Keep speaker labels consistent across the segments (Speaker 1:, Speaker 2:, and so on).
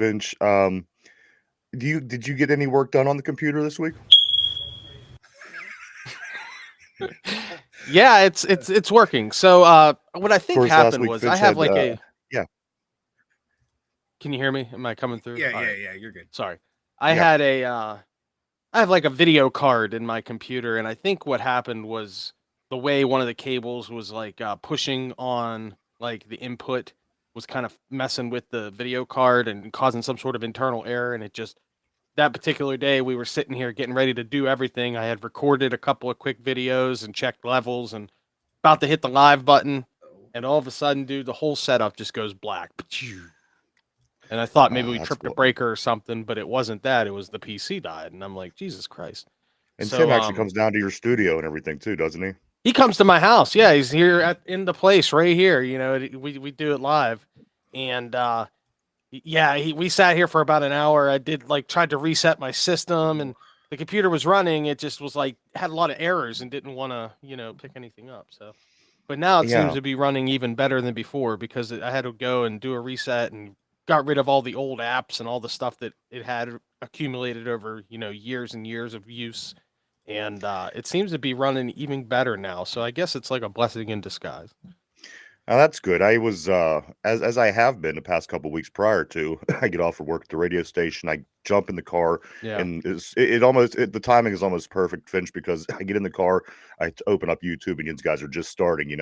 Speaker 1: Finch. Did you get any work done on the computer this week?
Speaker 2: Yeah, it's working. So what I
Speaker 1: Of
Speaker 2: think
Speaker 1: course, last
Speaker 2: happened
Speaker 1: week
Speaker 2: was I
Speaker 1: Finch
Speaker 2: have
Speaker 1: had
Speaker 2: like a.
Speaker 1: yeah,
Speaker 2: Can you hear me? Am I coming through?
Speaker 3: Yeah,
Speaker 2: All
Speaker 3: yeah,
Speaker 2: right.
Speaker 3: yeah. You're good.
Speaker 2: Sorry. I
Speaker 1: yeah.
Speaker 2: had a I have like a video card in my computer, and I think what happened was the way one of the cables was like pushing on like the input was kind of messing with the video card and causing some sort of internal error, and it just that particular day we were sitting here getting ready to do everything. I had recorded a couple of quick videos and checked levels and about to hit the live button,
Speaker 3: Oh,
Speaker 2: and all of a sudden, dude, the whole setup just goes black. And I thought maybe we
Speaker 1: That's
Speaker 2: tripped a
Speaker 1: what.
Speaker 2: breaker or something, but it wasn't that. It was the PC died. And I'm like, Jesus Christ.
Speaker 1: And Tim
Speaker 2: So
Speaker 1: actually comes down to your studio and everything too, doesn't he?
Speaker 2: he comes to my house. Yeah, he's here in the place right here. We do it live. And yeah, we sat here for about an hour. I did like tried to reset my system and the computer was running. It just was like had a lot of errors and didn't want to, pick anything up. So but now it seems
Speaker 1: Yeah.
Speaker 2: to be running even better than before because I had to go and do a reset and got rid of all the old apps and all the stuff that it had accumulated over, years and years of use. And it seems to be running even better now. So I guess it's like a blessing in disguise.
Speaker 1: Oh, that's good. I was as I have been the past couple weeks prior to I get off of work at the radio station. I jump in the car,
Speaker 2: Yeah.
Speaker 1: and the timing is almost perfect, Finch, because I get in the car, open up YouTube, and these guys are just starting,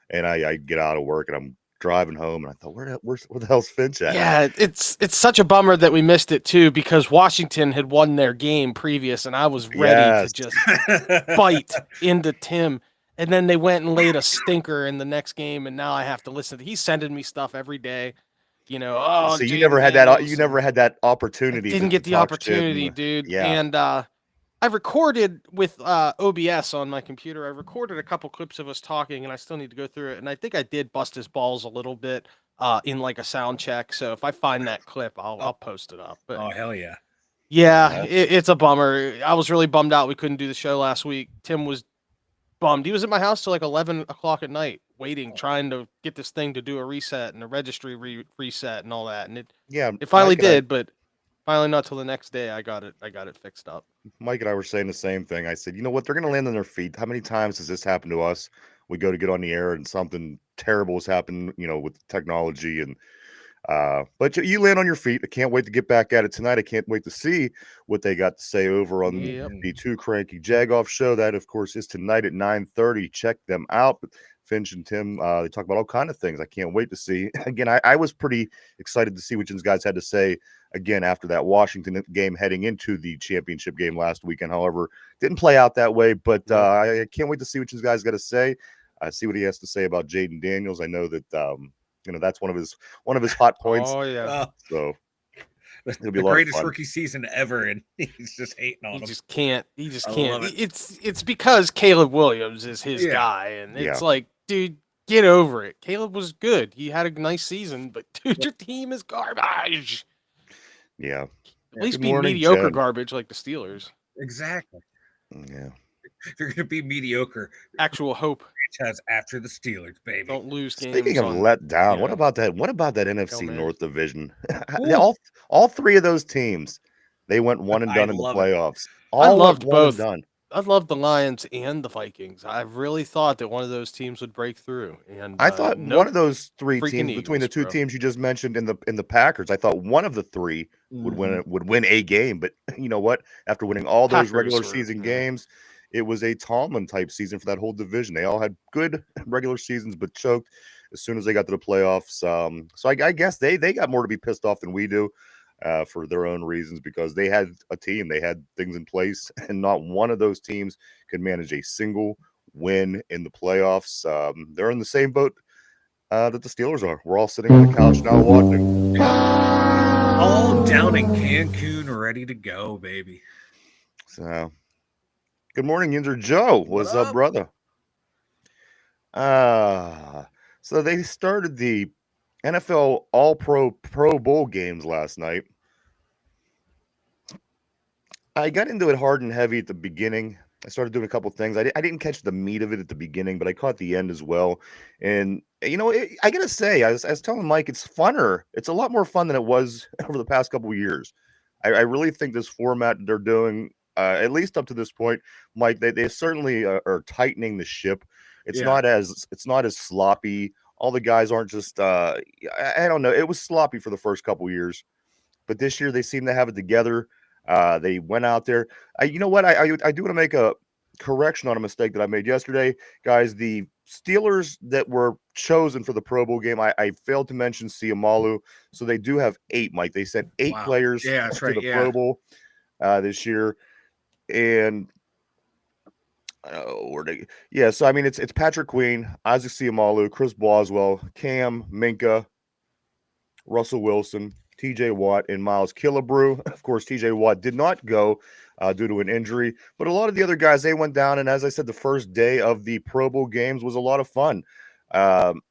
Speaker 1: and I get out of work and I'm driving home, and I thought, where the hell's Finch at?
Speaker 2: Yeah, it's such a bummer that we missed it too because Washington had won their game previous and I was ready to
Speaker 1: Yes.
Speaker 2: just bite into Tim. And then they went and laid a stinker in the next game, and now I have to listen. He's sending me stuff every day. Oh,
Speaker 1: So you
Speaker 2: Jaden
Speaker 1: never had that. You
Speaker 2: Daniels,
Speaker 1: never
Speaker 2: and
Speaker 1: had that
Speaker 2: I
Speaker 1: opportunity
Speaker 2: didn't
Speaker 1: to
Speaker 2: get the
Speaker 1: talk shit.
Speaker 2: opportunity,
Speaker 1: And,
Speaker 2: dude.
Speaker 1: yeah.
Speaker 2: And I recorded with OBS on my computer. I recorded a couple clips of us talking, and I still need to go through it. And I think I did bust his balls a little bit in like a sound check. So if I find that clip, I'll post it up. But
Speaker 3: oh hell yeah.
Speaker 2: yeah,
Speaker 1: Yeah.
Speaker 2: it's a bummer. I was really bummed out we couldn't do the show last week. Tim was bummed. He was at my house till like 11 o'clock at night, waiting, trying to get this thing to do a reset and a registry reset and all that. And
Speaker 1: Yeah,
Speaker 2: it finally
Speaker 1: Mike and I,
Speaker 2: did, but finally not till the next day. I got it fixed up.
Speaker 1: Mike and I were saying the same thing. I said, you know what? They're going to land on their feet. How many times has this happened to us? We go to get on the air and something terrible has happened, with technology and but you land on your feet. I can't wait to get back at it tonight. I can't wait to see what they got to say over on
Speaker 2: Yep.
Speaker 1: the Two Cranky Jagoff show. That, of course, is tonight at 9:30. Check them out. But Finch and Tim, they talk about all kind of things. I can't wait to see. Again, I was pretty excited to see what you guys had to say again after that Washington game heading into the championship game last weekend. However, didn't play out that way. But I can't wait to see what you guys got to say. See what he has to say about Jaden Daniels. I know that that's one of his hot points.
Speaker 2: Oh yeah.
Speaker 1: So it'll be
Speaker 3: The
Speaker 1: a lot of
Speaker 3: greatest
Speaker 1: fun.
Speaker 3: rookie season ever, and he's just hating on
Speaker 2: He
Speaker 3: him.
Speaker 2: just can't. He just
Speaker 3: I
Speaker 2: can't.
Speaker 3: love it.
Speaker 2: It's because Caleb Williams is his
Speaker 3: Yeah.
Speaker 2: guy, and it's
Speaker 1: Yeah.
Speaker 2: like, dude, get over it. Caleb was good. He had a nice season, but dude, your team is garbage.
Speaker 1: Yeah.
Speaker 2: At least
Speaker 1: Good
Speaker 2: be
Speaker 1: morning,
Speaker 2: mediocre
Speaker 1: Jen.
Speaker 2: garbage like the Steelers.
Speaker 3: Exactly.
Speaker 1: Yeah.
Speaker 3: They're going to be mediocre
Speaker 2: Actual hope.
Speaker 3: franchise after the Steelers, baby.
Speaker 2: Don't lose games.
Speaker 1: Speaking of
Speaker 2: on,
Speaker 1: let down, what
Speaker 2: know,
Speaker 1: about that? What about that NFC
Speaker 2: Hail Mary.
Speaker 1: North division?
Speaker 2: Ooh.
Speaker 1: all three of those teams, they went one and
Speaker 3: I
Speaker 1: done in the
Speaker 3: love it.
Speaker 1: playoffs.
Speaker 2: I
Speaker 1: All
Speaker 2: loved
Speaker 1: went one
Speaker 2: both.
Speaker 1: and done.
Speaker 2: I loved the Lions and the Vikings. I really thought that one of those teams would break through. And
Speaker 1: I thought one of those three
Speaker 2: Freaking
Speaker 1: teams between the
Speaker 2: Eagles,
Speaker 1: two
Speaker 2: bro.
Speaker 1: teams you just mentioned in the Packers, I thought one of the three would win a game. But you know what? After winning all those
Speaker 2: Packers
Speaker 1: regular
Speaker 2: were,
Speaker 1: season
Speaker 2: yeah.
Speaker 1: games, it was a Tomlin type season for that whole division. They all had good regular seasons, but choked as soon as they got to the playoffs. So I guess they got more to be pissed off than we do for their own reasons because they had a team, they had things in place, and not one of those teams could manage a single win in the playoffs. They're in the same boat that the Steelers are. We're all sitting on the couch now watching.
Speaker 3: All down in Cancun, ready to go, baby.
Speaker 1: So, good morning, Yinzer Joe. What's up, brother? So they started the NFL All-Pro Pro Bowl games last night. I got into it hard and heavy at the beginning. I started doing a couple things. I didn't catch the meat of it at the beginning, but I caught the end as well. And I gotta say, I was telling Mike, it's funner. It's a lot more fun than it was over the past couple of years. I really think this format they're doing, at least up to this point, Mike, they certainly are tightening the ship.
Speaker 3: Yeah.
Speaker 1: It's not as sloppy. All the guys aren't just I don't know. It was sloppy for the first couple of years, but this year they seem to have it together. They went out there. You know what? I do want to make a correction on a mistake that I made yesterday, guys. The Steelers that were chosen for the Pro Bowl game, I failed to mention Siamalu, so they do have 8. Mike, they sent 8
Speaker 3: Wow.
Speaker 1: players
Speaker 3: Yeah, that's
Speaker 1: to
Speaker 3: right.
Speaker 1: the
Speaker 3: Yeah.
Speaker 1: Pro Bowl this year, and so I mean it's Patrick Queen, Isaac Siamalu, Chris Boswell, Cam Minka, Russell Wilson, TJ Watt, and Miles Killebrew. Of course, TJ Watt did not go due to an injury, but a lot of the other guys, they went down. And as I said, the first day of the Pro Bowl games was a lot of fun. And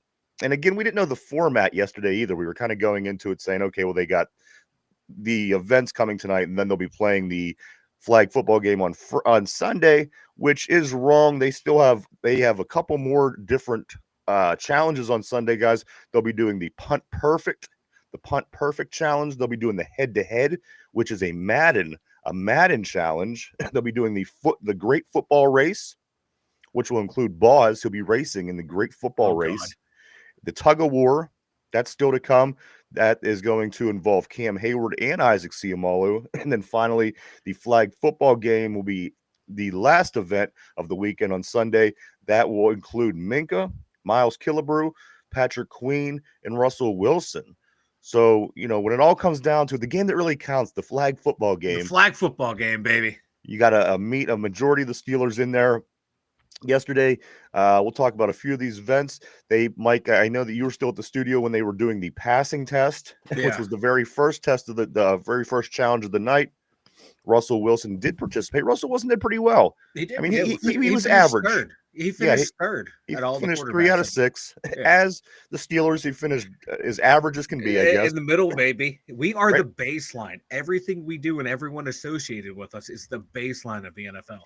Speaker 1: again, we didn't know the format yesterday either. We were kind of going into it saying, okay, well, they got the events coming tonight, and then they'll be playing the flag football game on Sunday, which is wrong. They have a couple more different challenges on Sunday, guys. They'll be doing the punt perfect challenge. They'll be doing the head to head, which is a Madden challenge. They'll be doing the great football race, which will include Boz, who'll be racing in the great football race. The tug of war, that's still to come. That is going to involve Cam Hayward and Isaac Siamalu. And then finally, the flag football game will be the last event of the weekend on Sunday. That will include Minka, Miles Killebrew, Patrick Queen, and Russell Wilson. So, when it all comes down to the game that really counts, the flag football game.
Speaker 3: The flag football game, baby.
Speaker 1: You got to meet a majority of the Steelers in there. Yesterday, we'll talk about a few of these events. Mike, I know that you were still at the studio when they were doing the passing test, which was the very first test of the very first challenge of the night. Russell Wilson did participate. Russell Wilson did pretty well.
Speaker 3: He did.
Speaker 1: I mean, he was average.
Speaker 3: Third. He finished third.
Speaker 1: He
Speaker 3: at all
Speaker 1: finished
Speaker 3: the
Speaker 1: 3 out of 6.
Speaker 3: Yeah.
Speaker 1: As the Steelers, he finished as average as can be, I guess.
Speaker 3: In the middle, baby. We are the baseline. Everything we do and everyone associated with us is the baseline of the NFL.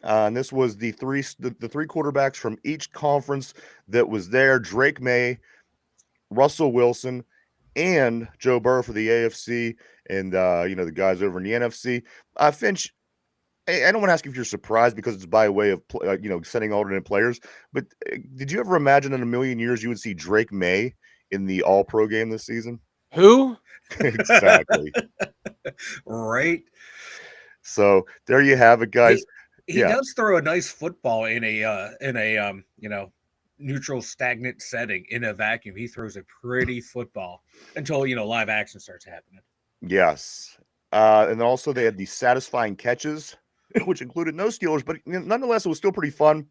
Speaker 1: And this was the three quarterbacks from each conference that was there: Drake May, Russell Wilson, and Joe Burrow for the AFC, and the guys over in the NFC. Finch, I don't want to ask if you're surprised because it's by way of sending alternate players, but did you ever imagine in a million years you would see Drake May in the All-Pro game this season?
Speaker 2: Who?
Speaker 1: Exactly.
Speaker 3: Right.
Speaker 1: So there you have it, guys.
Speaker 3: He does throw a nice football in a neutral stagnant setting in a vacuum. He throws a pretty football until live action starts happening.
Speaker 1: Yes. And then also they had the satisfying catches, which included no Steelers, but nonetheless it was still pretty fun.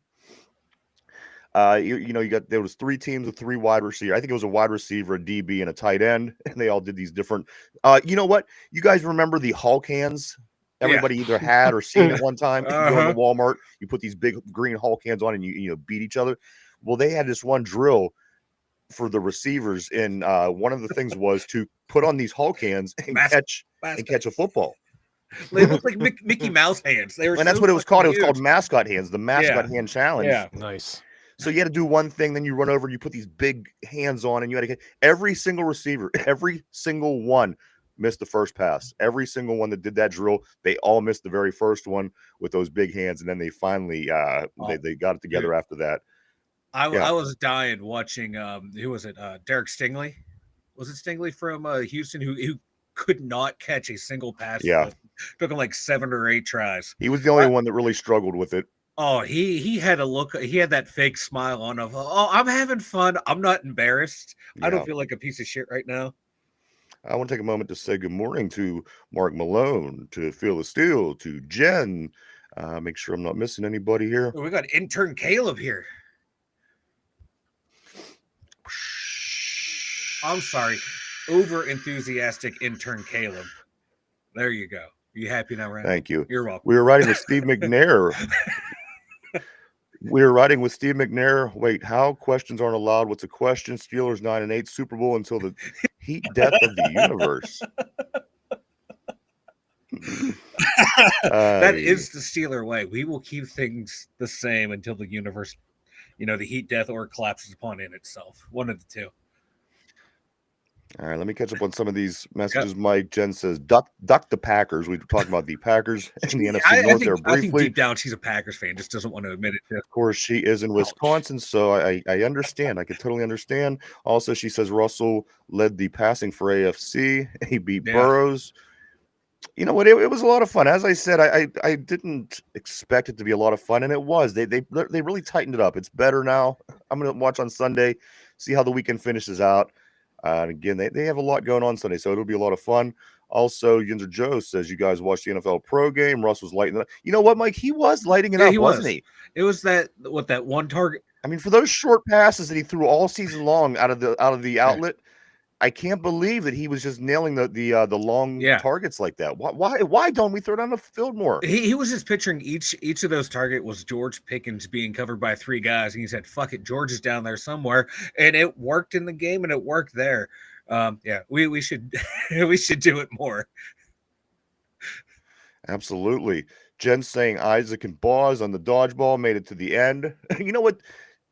Speaker 1: There was 3 teams with 3 wide receivers. I think it was a wide receiver, a DB, and a tight end, and they all did these different. You know what? You guys remember the Hulk hands? Everybody either had or seen at one time. You go into Walmart, you put these big green Hulk hands on, and you beat each other. Well, they had this one drill for the receivers, and one of the things was to put on these Hulk hands and catch a football.
Speaker 3: They look like Mickey Mouse hands. They were,
Speaker 1: and that's what it was called. Huge. It was called mascot hands, the mascot hand challenge.
Speaker 3: Yeah,
Speaker 2: nice.
Speaker 1: So you had to do one thing, then you run over, you put these big hands on, and you had to get every single receiver, every single one missed the first pass. Every single one that did that drill, they all missed the very first one with those big hands, and then they finally they got it together after that.
Speaker 3: I was dying watching. Who was it? Derek Stingley. Was it Stingley from Houston who could not catch a single pass?
Speaker 1: Yeah,
Speaker 3: took him like 7 or 8 tries.
Speaker 1: He was the only one that really struggled with it.
Speaker 3: Oh, he had a look. He had that fake smile on of, oh, I'm having fun. I'm not embarrassed. Yeah. I don't feel like a piece of shit right now.
Speaker 1: I want to take a moment to say good morning to Mark Malone, to Phil the Steel, to Jen. Make sure I'm not missing anybody here.
Speaker 3: We got intern Caleb here. I'm sorry. Over enthusiastic intern Caleb. There you go. Are you happy now, Ryan?
Speaker 1: Thank you.
Speaker 3: You're welcome.
Speaker 1: We were riding with Steve McNair. Wait, how questions aren't allowed? What's a question? Steelers 9-8 Super Bowl until the heat death of the universe.
Speaker 3: That is the Steeler way. We will keep things the same until the universe, the heat death or collapses upon in itself. One of the two.
Speaker 1: All right, let me catch up on some of these messages. Mike Jen says, duck the Packers. We were talking about the Packers in the NFC North there briefly.
Speaker 3: I think deep down she's a Packers fan, just doesn't want to admit it.
Speaker 1: Of course, she is in Wisconsin, so I understand. I could totally understand. Also, she says Russell led the passing for AFC. He beat Burrows. You know what? It was a lot of fun. As I said, I didn't expect it to be a lot of fun, and it was. They really tightened it up. It's better now. I'm going to watch on Sunday, see how the weekend finishes out. And again, they have a lot going on Sunday, so it'll be a lot of fun. Also, Yinzer Joe says you guys watched the NFL pro game. Russ was lighting it up. You know what, Mike? He was lighting it up, wasn't he?
Speaker 3: It was that one target.
Speaker 1: I mean, for those short passes that he threw all season long out of the outlet, I can't believe that he was just nailing the long targets like that. Why don't we throw down the field more?
Speaker 3: He was just picturing each of those target was George Pickens being covered by three guys, and he said, "Fuck it, George is down there somewhere," and it worked in the game, and it worked there. We should we should do it more.
Speaker 1: Absolutely. Jen saying Isaac and Boz on the dodgeball made it to the end. You know what?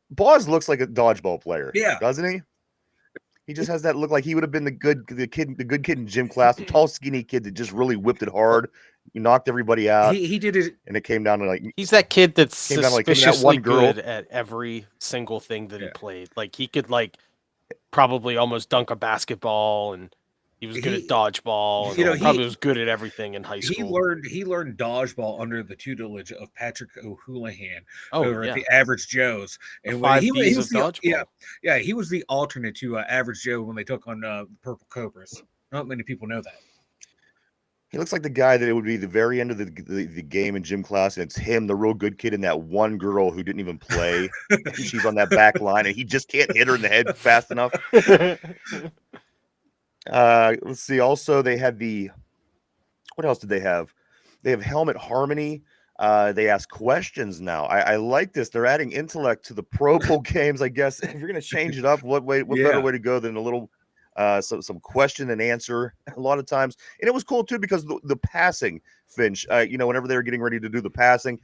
Speaker 1: Boz looks like a dodgeball player, doesn't he? He just has that look like he would have been the good kid in gym class, the tall, skinny kid that just really whipped it hard. He knocked everybody out.
Speaker 3: He did it,
Speaker 1: and it came down to
Speaker 2: he's that kid that's suspiciously good at every single thing that he played. Like he could probably almost dunk a basketball, and he was good at dodgeball. And probably was good at everything in high school.
Speaker 3: He learned dodgeball under the tutelage of Patrick O'Houlihan over at the Average Joes. And when he was the he was the alternate to Average Joe when they took on Purple Cobras. Not many people know that.
Speaker 1: He looks like the guy that it would be the very end of the game in gym class, and it's him, the real good kid, and that one girl who didn't even play. And she's on that back line, and he just can't hit her in the head fast enough. Let's see. Also, they had what else did they have? They have helmet harmony. They ask questions now. I like this. They're adding intellect to the Pro Bowl games, I guess. If you're going to change it up, what better way to go than a little some question and answer a lot of times. And it was cool too because the passing, Finch, whenever they were getting ready to do the passing,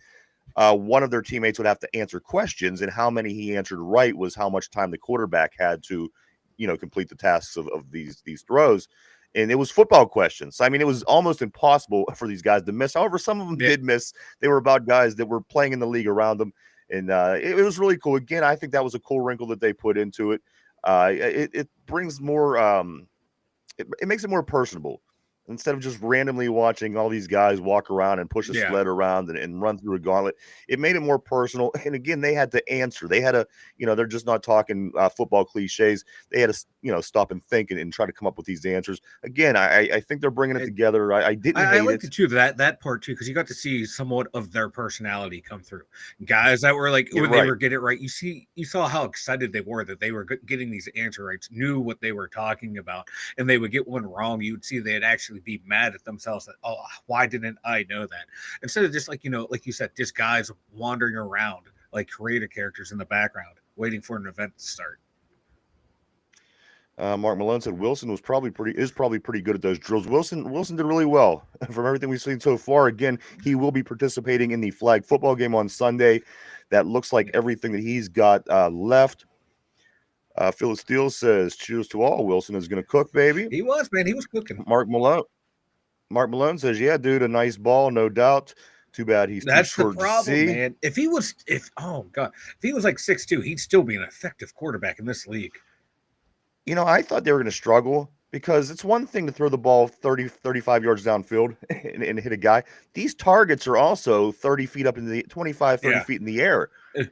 Speaker 1: one of their teammates would have to answer questions, and how many he answered right was how much time the quarterback had to complete the tasks of these throws. And it was football questions. I mean, it was almost impossible for these guys to miss. However, some of them did miss. They were about guys that were playing in the league around them. And it was really cool. Again, I think that was a cool wrinkle that they put into it. It brings more, it makes it more personable. Instead of just randomly watching all these guys walk around and push a sled around and run through a gauntlet, it made it more personal. And again, they had to answer. They had to, they're just not talking football cliches. They had to, stop and think and try to come up with these answers. Again, I think they're bringing it together. I didn't hate
Speaker 3: liked it too, that part too, because you got to see somewhat of their personality come through. Guys that were when they were getting it right, you saw how excited they were that they were getting these answer rights, knew what they were talking about, and they would get one wrong. You would see they'd actually be mad at themselves that, oh, why didn't I know that? Instead of just like you said, just guys wandering around like creative characters in the background waiting for an event to start.
Speaker 1: Mark Malone said Wilson is probably pretty good at those drills. Wilson did really well from everything we've seen so far. Again, he will be participating in the flag football game on Sunday. That looks like everything that he's got left. Phyllis Steele says, cheers to all. Wilson is going to cook, baby.
Speaker 3: He was, man. He was cooking.
Speaker 1: Mark Malone says, yeah, dude, a nice ball, no doubt. Too bad he's too short to see.
Speaker 3: Man. If he was like 6'2", he'd still be an effective quarterback in this league.
Speaker 1: I thought they were going to struggle because it's one thing to throw the ball 30, 35 yards downfield and hit a guy. These targets are also 30 feet up in the 25, 30 feet in the air.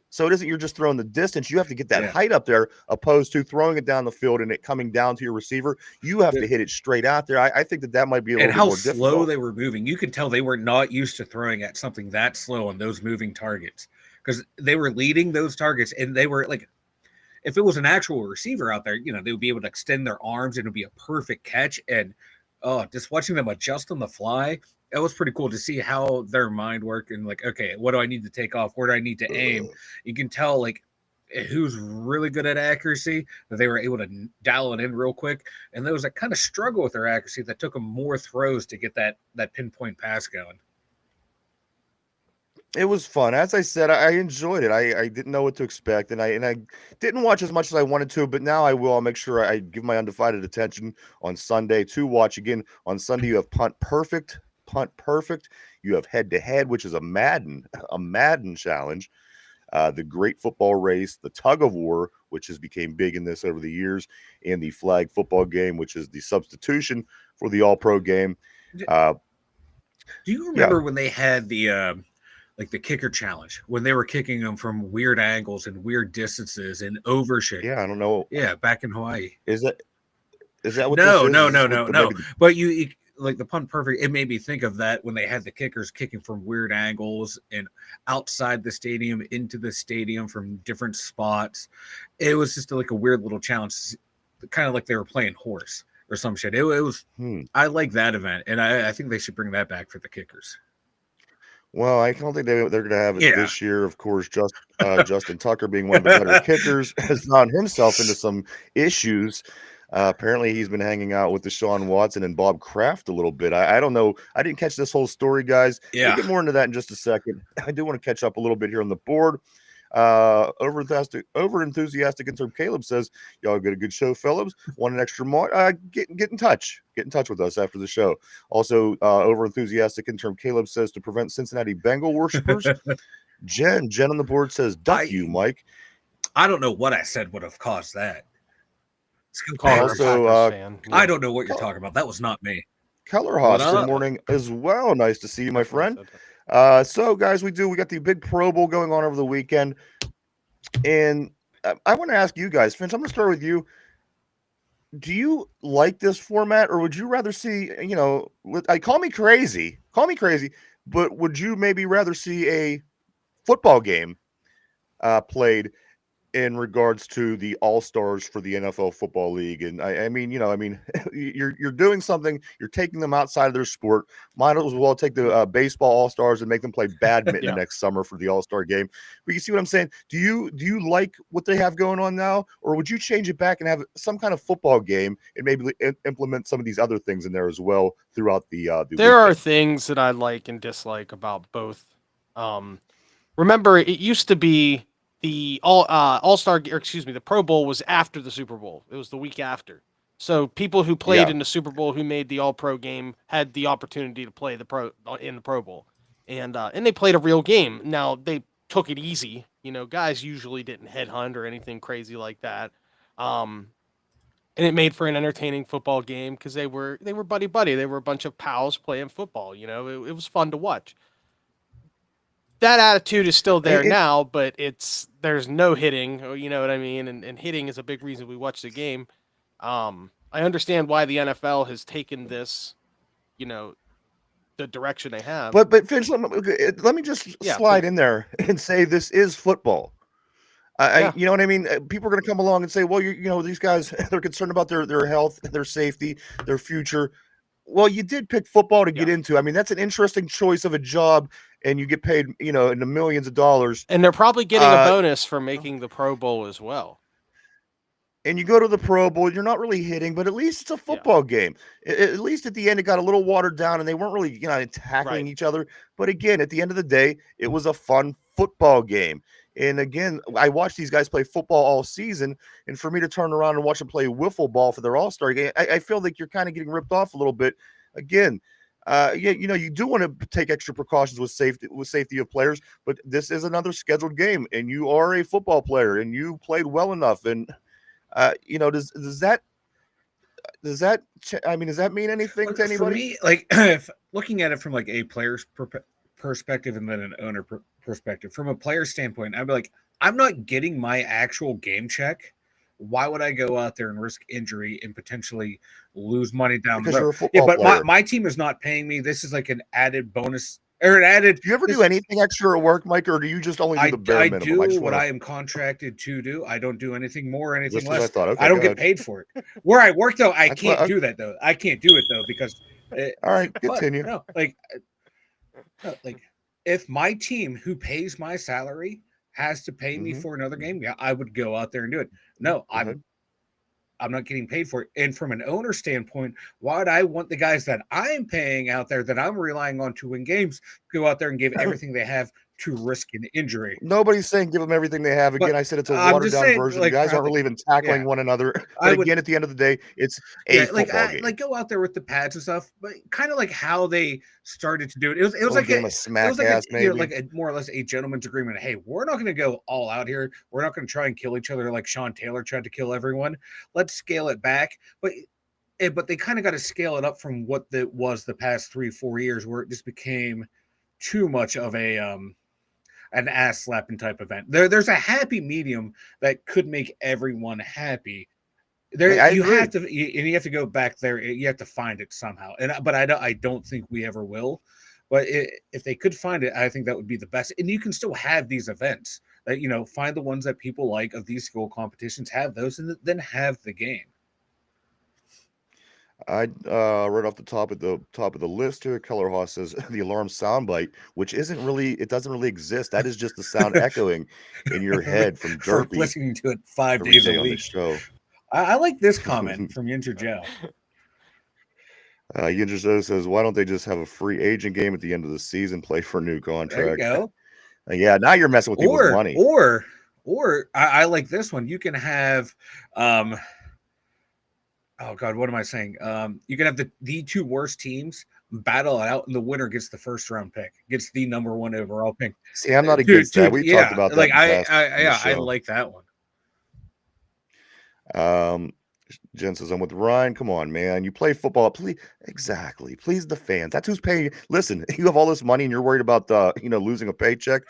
Speaker 1: So it isn't you're just throwing the distance. You have to get that height up there opposed to throwing it down the field and it coming down to your receiver. You have to hit it straight out there. I think that might be a little bit more difficult.
Speaker 3: And how slow they were moving. You could tell they were not used to throwing at something that slow on those moving targets because they were leading those targets and they were like, if it was an actual receiver out there, they would be able to extend their arms and it would be a perfect catch. And just watching them adjust on the fly, it was pretty cool to see how their mind worked and like, okay, what do I need to take off? Where do I need to aim? You can tell like who's really good at accuracy, that they were able to dial it in real quick. And those that kind of struggle with their accuracy that took them more throws to get that pinpoint pass going.
Speaker 1: It was fun. As I said, I enjoyed it. I didn't know what to expect, and I didn't watch as much as I wanted to, but now I will. I'll make sure I give my undivided attention on Sunday to watch again. On Sunday, you have punt perfect. You have head to head, which is a Madden challenge. The great football race, the tug of war, which has became big in this over the years, and the flag football game, which is the substitution for the All Pro game. Uh,
Speaker 3: Do you
Speaker 1: yeah,
Speaker 3: remember when they had the like the kicker challenge when they were kicking them from weird angles and weird distances and over shit?
Speaker 1: yeah. I don't know.
Speaker 3: Yeah, back in Hawaii.
Speaker 1: Is that is that what this
Speaker 3: No,
Speaker 1: is?
Speaker 3: no,
Speaker 1: Is this
Speaker 3: no,
Speaker 1: what
Speaker 3: no,
Speaker 1: the,
Speaker 3: no.
Speaker 1: maybe the
Speaker 3: But you like the punt perfect. It made me think of that when they had the kickers kicking from weird angles and outside the stadium into the stadium from different spots. It was just like a weird little challenge, kind of like they were playing horse or some shit. It was. I like that event, and I think they should bring that back for the kickers.
Speaker 1: Well, I don't think they're going to have it
Speaker 3: Yeah.
Speaker 1: this year. Of course, Justin Tucker, being one of the better kickers, has gotten himself into some issues. Apparently, he's been hanging out with Deshaun Watson and Bob Kraft a little bit. I don't know. I didn't catch this whole story, guys.
Speaker 3: Yeah.
Speaker 1: We'll get more into that in just a second. I do want to catch up a little bit here on the board. Over enthusiastic in term Caleb says, y'all get a good show, fellows. Want an extra more? Get in touch. Get in touch with us after the show. Also, over enthusiastic in term Caleb says to prevent Cincinnati Bengal worshipers. Jen on the board says, duck you, Mike.
Speaker 3: I don't know what I said would have caused that.
Speaker 1: Also,
Speaker 2: fan. Yeah.
Speaker 3: I don't know what you're talking about. That was not me.
Speaker 1: Keller Haas, good morning as well. Nice to see you, my friend. So, guys, we got the big Pro Bowl going on over the weekend. And I want to ask you guys, Finch, I'm going to start with you. Do you like this format, or would you rather see, call me crazy, but would you maybe rather see a football game played in regards to the All-Stars for the NFL Football League? And I mean, you're doing something, you're taking them outside of their sport. Might as well take the baseball All-Stars and make them play badminton next summer for the All-Star game. But you see what I'm saying? Do you like what they have going on now, or would you change it back and have some kind of football game and maybe implement some of these other things in there as well throughout the
Speaker 2: there
Speaker 1: weekend?
Speaker 2: are things that I like and dislike about both. Remember, it used to be the the Pro Bowl was after the Super Bowl. It was the week after. So people who played in the Super Bowl who made the All Pro game had the opportunity to play in the Pro Bowl, and they played a real game. Now they took it easy. Guys usually didn't headhunt or anything crazy like that. And it made for an entertaining football game because they were buddy. They were a bunch of pals playing football. It was fun to watch. That attitude is still there now, but there's no hitting, you know what I mean? And hitting is a big reason we watch the game. I understand why the NFL has taken this, the direction they have.
Speaker 1: But Finch, let me just slide in there and say this is football. You know what I mean? People are going to come along and say, well, these guys, they're concerned about their health, their safety, their future. Well, you did pick football to get into. I mean, that's an interesting choice of a job, and you get paid, in the millions of dollars.
Speaker 2: And they're probably getting a bonus for making the Pro Bowl as well.
Speaker 1: And you go to the Pro Bowl, you're not really hitting, but at least it's a football game. At least at the end, it got a little watered down, and they weren't really, tackling each other. But again, at the end of the day, it was a fun football game. And again, I watched these guys play football all season, and for me to turn around and watch them play wiffle ball for their All-Star game, I feel like you're kind of getting ripped off a little bit. Again, you do want to take extra precautions with safety of players, but this is another scheduled game, and you are a football player, and you played well enough. And does that mean anything to anybody?
Speaker 3: For me, like if looking at it from like a player's perspective and then an owner perspective, from a player standpoint, I'd be like, I'm not getting my actual game check. Why would I go out there and risk injury and potentially lose money down the road?
Speaker 1: You're a football player.
Speaker 3: My team is not paying me. This is like an added bonus or an added.
Speaker 1: Do you ever do anything extra at work, Mike, or do you just only do the bare minimum?
Speaker 3: I do what I am contracted to do. I don't do anything more or anything less.
Speaker 1: I thought. Okay,
Speaker 3: I don't get paid for it. Where I work, though, I can't do that, though. I can't do it, though, because.
Speaker 1: All right, continue.
Speaker 3: Like if my team who pays my salary has to pay me for another game, I would go out there and do it. No, I'm not getting paid for it. And from an owner standpoint, why would I want the guys that I'm paying out there that I'm relying on to win games go out there and give everything they have to risk an injury.
Speaker 1: Nobody's saying give them everything they have. Again,
Speaker 3: But
Speaker 1: I said it's a
Speaker 3: I'm
Speaker 1: watered
Speaker 3: just
Speaker 1: down
Speaker 3: saying,
Speaker 1: version.
Speaker 3: like,
Speaker 1: Guys
Speaker 3: for how
Speaker 1: aren't
Speaker 3: they,
Speaker 1: really even tackling
Speaker 3: yeah,
Speaker 1: one another.
Speaker 3: I
Speaker 1: But
Speaker 3: would,
Speaker 1: again, at the end of the day, it's a
Speaker 3: yeah,
Speaker 1: football game.
Speaker 3: like go out there with the pads and stuff, but kind of like how they started to do it. It was
Speaker 1: Little
Speaker 3: like
Speaker 1: game of
Speaker 3: it
Speaker 1: smack
Speaker 3: was like a,
Speaker 1: ass,
Speaker 3: you know,
Speaker 1: maybe.
Speaker 3: like a more or less a gentleman's agreement. Hey, we're not going to go all out here. We're not going to try and kill each other like Sean Taylor tried to kill everyone. Let's scale it back. But they kind of got to scale it up from what that was the past 3-4 years, where it just became too much of a an ass slapping type event. There's a happy medium that could make everyone happy. There,
Speaker 1: I
Speaker 3: you have
Speaker 1: agree.
Speaker 3: to, and you have to go back there. You have to find it somehow. But I don't think we ever will. But if they could find it, I think that would be the best. And you can still have these events that, find the ones that people like of these school competitions, have those, and then have the game.
Speaker 1: I right off the top of the list here, Keller Haas says the alarm soundbite, which it doesn't really exist. That is just the sound echoing in your head from
Speaker 3: For
Speaker 1: Derpy
Speaker 3: listening to it 5
Speaker 1: every
Speaker 3: days a
Speaker 1: day on the
Speaker 3: week.
Speaker 1: show.
Speaker 3: I like this comment from Yinzer Joe.
Speaker 1: Yinzer says, why don't they just have a free agent game at the end of the season, play for a new
Speaker 3: There you
Speaker 1: contract?
Speaker 3: go.
Speaker 1: Yeah, now you're messing with people's money.
Speaker 3: Or I like this one. You can have oh God, what am I saying? You can have the two worst teams battle it out, and the winner gets the first round pick, gets the number 1 overall pick.
Speaker 1: See, I'm not against that. We talked about that
Speaker 3: like
Speaker 1: in the past on the
Speaker 3: I
Speaker 1: show.
Speaker 3: like that one.
Speaker 1: Jen says, I'm with Ryan. Come on, man. You play football. Please, exactly. Please the fans. That's who's paying. Listen, you have all this money and you're worried about losing a paycheck.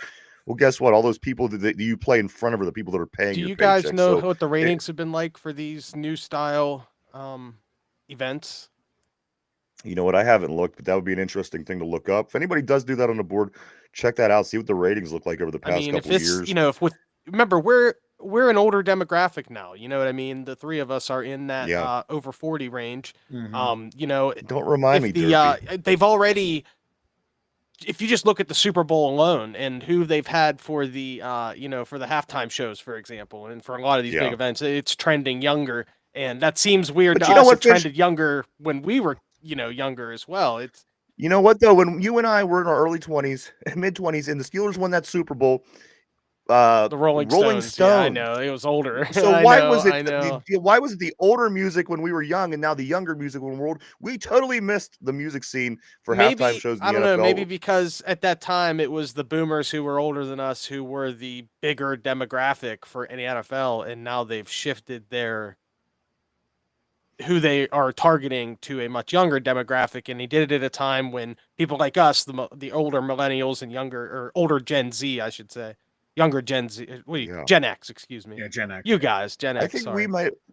Speaker 1: Well, guess what? All those people that you play in front of are the people that are paying
Speaker 2: Do
Speaker 1: your
Speaker 2: you guys
Speaker 1: paycheck.
Speaker 2: know
Speaker 1: So
Speaker 2: what the ratings have been like for these new style events?
Speaker 1: you know what? I haven't looked, but that would be an interesting thing to look up. If anybody does do that on the board, check that out. See what the ratings look like over the
Speaker 2: I
Speaker 1: past
Speaker 2: mean, if
Speaker 1: couple
Speaker 2: it's,
Speaker 1: years.
Speaker 2: if with, remember, we're an older demographic now. You know what I mean? The three of us are in that over 40 range.
Speaker 3: Mm-hmm.
Speaker 1: Don't remind me,
Speaker 2: if the
Speaker 1: Derpy.
Speaker 2: they've already, if you just look at the Super Bowl alone and who they've had for the for the halftime shows, for example, and for a lot of these big events, it's trending younger, and that seems weird
Speaker 1: But
Speaker 2: to
Speaker 1: you know
Speaker 2: us.
Speaker 1: what,
Speaker 2: It
Speaker 1: Fish?
Speaker 2: trended younger when we were younger as well. It's
Speaker 1: You know what though? When you and I were in our early 20s, mid 20s, and the Steelers won that Super Bowl,
Speaker 2: the Rolling
Speaker 1: Rolling
Speaker 2: Stones. Yeah, I
Speaker 1: Stone.
Speaker 2: know it was older.
Speaker 1: So
Speaker 2: I
Speaker 1: why
Speaker 2: know,
Speaker 1: was it
Speaker 2: I know.
Speaker 1: why was it the older music when we were young and now the younger music when we're old? We totally missed the music scene for halftime
Speaker 2: Maybe,
Speaker 1: shows in
Speaker 2: I
Speaker 1: the
Speaker 2: don't know, maybe
Speaker 1: NFL.
Speaker 2: because at that time it was the boomers who were older than us who were the bigger demographic for any NFL, and now they've shifted their who they are targeting to a much younger demographic, and he did it at a time when people like us, the older millennials and younger, or older Gen Z, I should say, younger Gen Z,
Speaker 1: Yeah.
Speaker 2: Gen X, excuse me.
Speaker 3: Yeah, Gen X.
Speaker 2: You guys, Gen
Speaker 1: I
Speaker 2: X.
Speaker 1: think
Speaker 2: Sorry,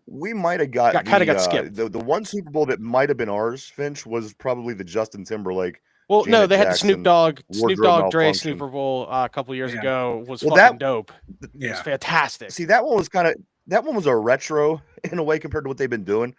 Speaker 1: we might have got
Speaker 2: got skipped.
Speaker 1: the one Super Bowl that might have been ours, Finch, was probably the Justin Timberlake,
Speaker 2: Well, no,
Speaker 1: Janet
Speaker 2: they had the Snoop
Speaker 1: Jackson
Speaker 2: Dogg,
Speaker 1: wardrobe
Speaker 2: Dre
Speaker 1: malfunction.
Speaker 2: Super Bowl a couple years
Speaker 3: Yeah.
Speaker 2: ago was
Speaker 1: Well,
Speaker 2: fucking dope. It was
Speaker 3: Yeah.
Speaker 2: fantastic.
Speaker 1: See, that one was a retro in a way compared to what they've been doing.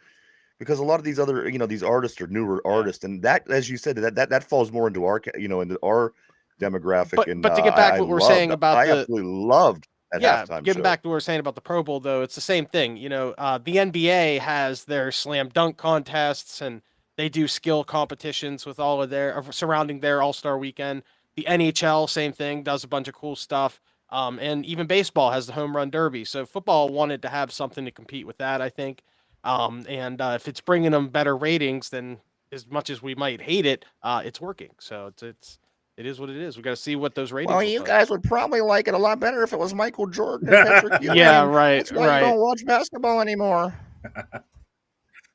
Speaker 1: Because a lot of these other, these artists are newer artists, and that, as you said, that falls more into our, into our demographic. And
Speaker 2: But to get back
Speaker 1: I
Speaker 2: to what we're saying about
Speaker 1: absolutely loved that halftime
Speaker 2: getting
Speaker 1: show.
Speaker 2: back to what we're saying about the Pro Bowl, though, it's the same thing. The NBA has their slam dunk contests, and they do skill competitions with all of their surrounding their All-Star weekend. The NHL, same thing, does a bunch of cool stuff. And even baseball has the home run derby. So football wanted to have something to compete with that, I think. And if it's bringing them better ratings, then as much as we might hate it, it's working. So it is what it is. We got to see what those ratings.
Speaker 1: Well,
Speaker 2: look
Speaker 1: you
Speaker 2: like.
Speaker 1: guys would probably like it a lot better if it was Michael Jordan and Patrick Ewing.
Speaker 2: Yeah, right.
Speaker 1: That's why you don't watch basketball anymore.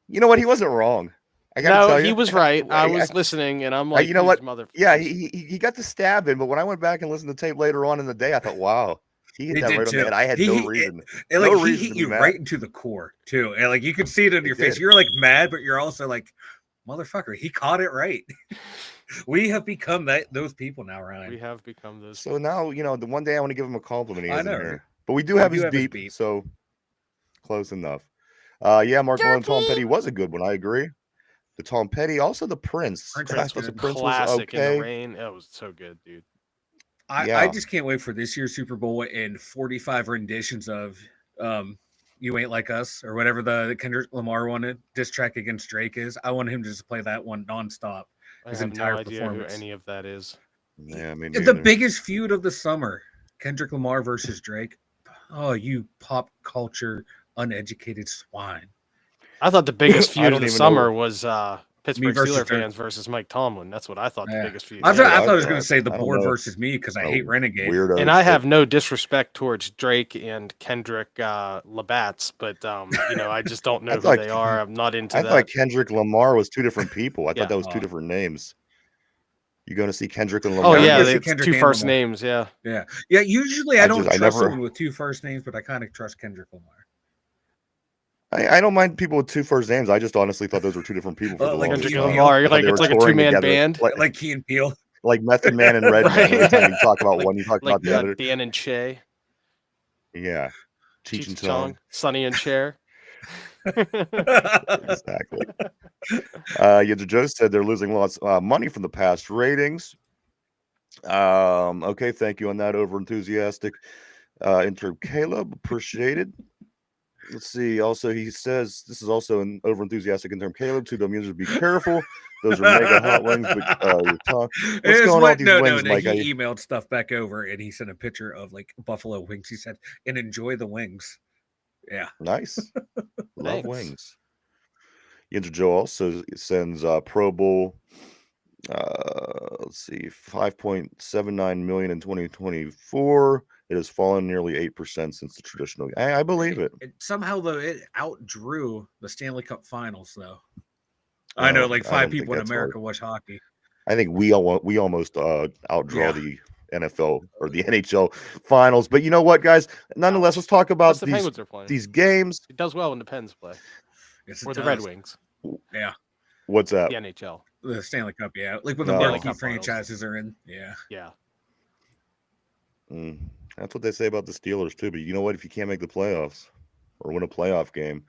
Speaker 1: You know what? He wasn't wrong. I gotta tell you,
Speaker 2: he was right. I was listening, and I'm like,
Speaker 1: you know what?
Speaker 2: Motherfuckers.
Speaker 1: Yeah, he got the stab in, but when I went back and listened to the tape later on in the day, I thought, wow, he hit that right on the head. I had no reason.
Speaker 3: He hit you right into the core too, and like you could see it in your face. You're like mad, but you're also like, motherfucker, he caught it right. We have become those people now, Ryan.
Speaker 2: We have become those.
Speaker 1: So now, the one day I want to give him a compliment. He
Speaker 3: I
Speaker 1: isn't
Speaker 3: know.
Speaker 1: here. But we do have his beep, so close enough. Yeah, Mark Malone, Tom Petty was a good one. I agree. The Tom Petty, also the Prince.
Speaker 2: Prince was a classic in the rain. That was so good, dude.
Speaker 3: I just can't wait for this year's Super Bowl and 45 renditions of You Ain't Like Us, or whatever the Kendrick Lamar one diss track against Drake is. I want him to just play that one nonstop. His entire
Speaker 2: no idea
Speaker 3: performance.
Speaker 2: who any of that is.
Speaker 1: Yeah, I mean,
Speaker 3: The biggest feud of the summer, Kendrick Lamar versus Drake. Oh, you pop culture uneducated swine.
Speaker 2: I thought the biggest
Speaker 1: I
Speaker 2: feud of
Speaker 1: don't
Speaker 2: the
Speaker 1: even know
Speaker 2: summer was Pittsburgh
Speaker 3: versus
Speaker 2: Steelers
Speaker 3: Dirk.
Speaker 2: fans versus Mike Tomlin. That's what I thought the
Speaker 3: Yeah.
Speaker 2: biggest feud
Speaker 3: I
Speaker 2: was.
Speaker 3: thought I
Speaker 1: I
Speaker 3: was going to say the
Speaker 1: I don't
Speaker 3: board
Speaker 1: know.
Speaker 3: versus me because I hate Renegade.
Speaker 1: Weirdos.
Speaker 2: And I have no disrespect towards Drake and Kendrick Labatt's, but I just don't know who
Speaker 1: thought
Speaker 2: they are. I'm not into
Speaker 1: I
Speaker 2: that.
Speaker 1: thought Kendrick Lamar was two different people. I
Speaker 2: Yeah.
Speaker 1: thought that was two different names. You going to see Kendrick and
Speaker 2: Oh
Speaker 1: Lamar?
Speaker 2: yeah,
Speaker 3: go see
Speaker 2: it's
Speaker 3: Kendrick
Speaker 2: two
Speaker 3: and
Speaker 2: first
Speaker 3: Lamar.
Speaker 2: names. Yeah.
Speaker 3: Yeah. Usually I don't trust
Speaker 1: never-
Speaker 3: someone with two first names, but I kind of trust Kendrick Lamar.
Speaker 1: I don't mind people with two first names. I just honestly thought those were two different people for the
Speaker 3: Like
Speaker 1: longest
Speaker 2: Kendrick
Speaker 3: Key and
Speaker 1: time.
Speaker 2: Lamar.
Speaker 3: Peele.
Speaker 2: You're like
Speaker 1: They
Speaker 2: it's
Speaker 1: were
Speaker 2: like a
Speaker 1: touring
Speaker 2: 2-man
Speaker 1: together,
Speaker 2: band.
Speaker 3: Like Key and Peele.
Speaker 1: Like Method Man and Redman.
Speaker 2: Right.
Speaker 1: Every time you talk about
Speaker 2: Like-
Speaker 1: one, you talk
Speaker 2: Like
Speaker 1: about the other.
Speaker 2: Dan and Che,
Speaker 1: Yeah, Cheech and Chong.
Speaker 2: Sonny and Cher.
Speaker 1: Exactly. Joe said they're losing lots money from the past ratings. Okay, thank you on that. Over enthusiastic intro, Caleb. Appreciated. Let's see. Also, he says this is also an over enthusiastic in term. Caleb, to Dum Yinzers, be careful. Those are mega hot wings. But what's going on with these wings, Mike?
Speaker 3: He emailed stuff back over and he sent a picture of like buffalo wings. He said, "And enjoy the wings." Yeah,
Speaker 1: Nice. Love
Speaker 2: Thanks.
Speaker 1: wings. Yinzer Joe also sends Pro Bowl. Let's see, 5.79 million in 2024. It has fallen nearly 8% since the traditional. I believe it.
Speaker 3: Somehow though it outdrew the Stanley Cup Finals though. I know, like
Speaker 1: I
Speaker 3: 5
Speaker 1: don't think
Speaker 3: people in
Speaker 1: that's
Speaker 3: America watch hockey.
Speaker 1: I think we almost outdraw
Speaker 3: Yeah.
Speaker 1: the NFL or the NHL finals. But you know what, guys? Nonetheless, let's talk about
Speaker 2: Plus the Penguins are playing.
Speaker 1: these games.
Speaker 2: It does well when the Pens play,
Speaker 3: Yes,
Speaker 2: or
Speaker 3: it
Speaker 2: the Red
Speaker 3: does.
Speaker 2: Wings,
Speaker 3: Yeah,
Speaker 1: What's that?
Speaker 2: the NHL.
Speaker 3: the Stanley Cup. Yeah, like when the
Speaker 1: No.
Speaker 3: marquee
Speaker 2: Cup finals.
Speaker 3: franchises are in. Yeah,
Speaker 2: Yeah.
Speaker 1: That's what they say about the Steelers too. But you know what? If you can't make the playoffs or win a playoff game,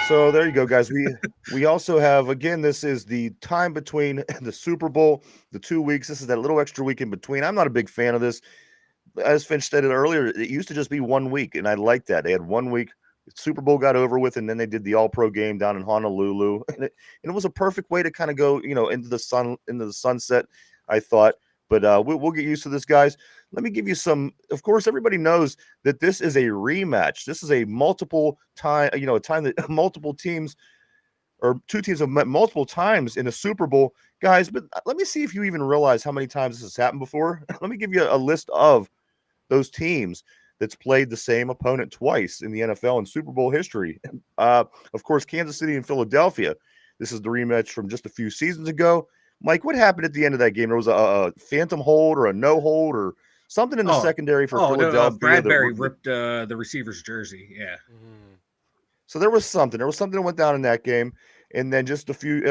Speaker 1: so there you go, guys. We also have, again, this is the time between the Super Bowl, the 2 weeks. This is that little extra week in between. I'm not a big fan of this. As Finch stated earlier, it used to just be 1 week, and I like that. They had 1 week. The Super Bowl got over with, and then they did the All-Pro game down in Honolulu, and it was a perfect way to kind of go, into the sunset, I thought. But we'll get used to this, guys. Let me give you some. Of course, everybody knows that this is a rematch. This is a multiple time, a time that multiple teams or two teams have met multiple times in a Super Bowl, guys. But let me see if you even realize how many times this has happened before. Let me give you a list of those teams that's played the same opponent twice in the NFL and Super Bowl history. Of course, Kansas City and Philadelphia. This is the rematch from just a few seasons ago. Mike, what happened at the end of that game? There was a phantom hold or a no hold or something in the secondary for Philadelphia.
Speaker 3: Bradbury ripped the receiver's jersey. Yeah.
Speaker 1: So there was something. There was something that went down in that game. And then just a few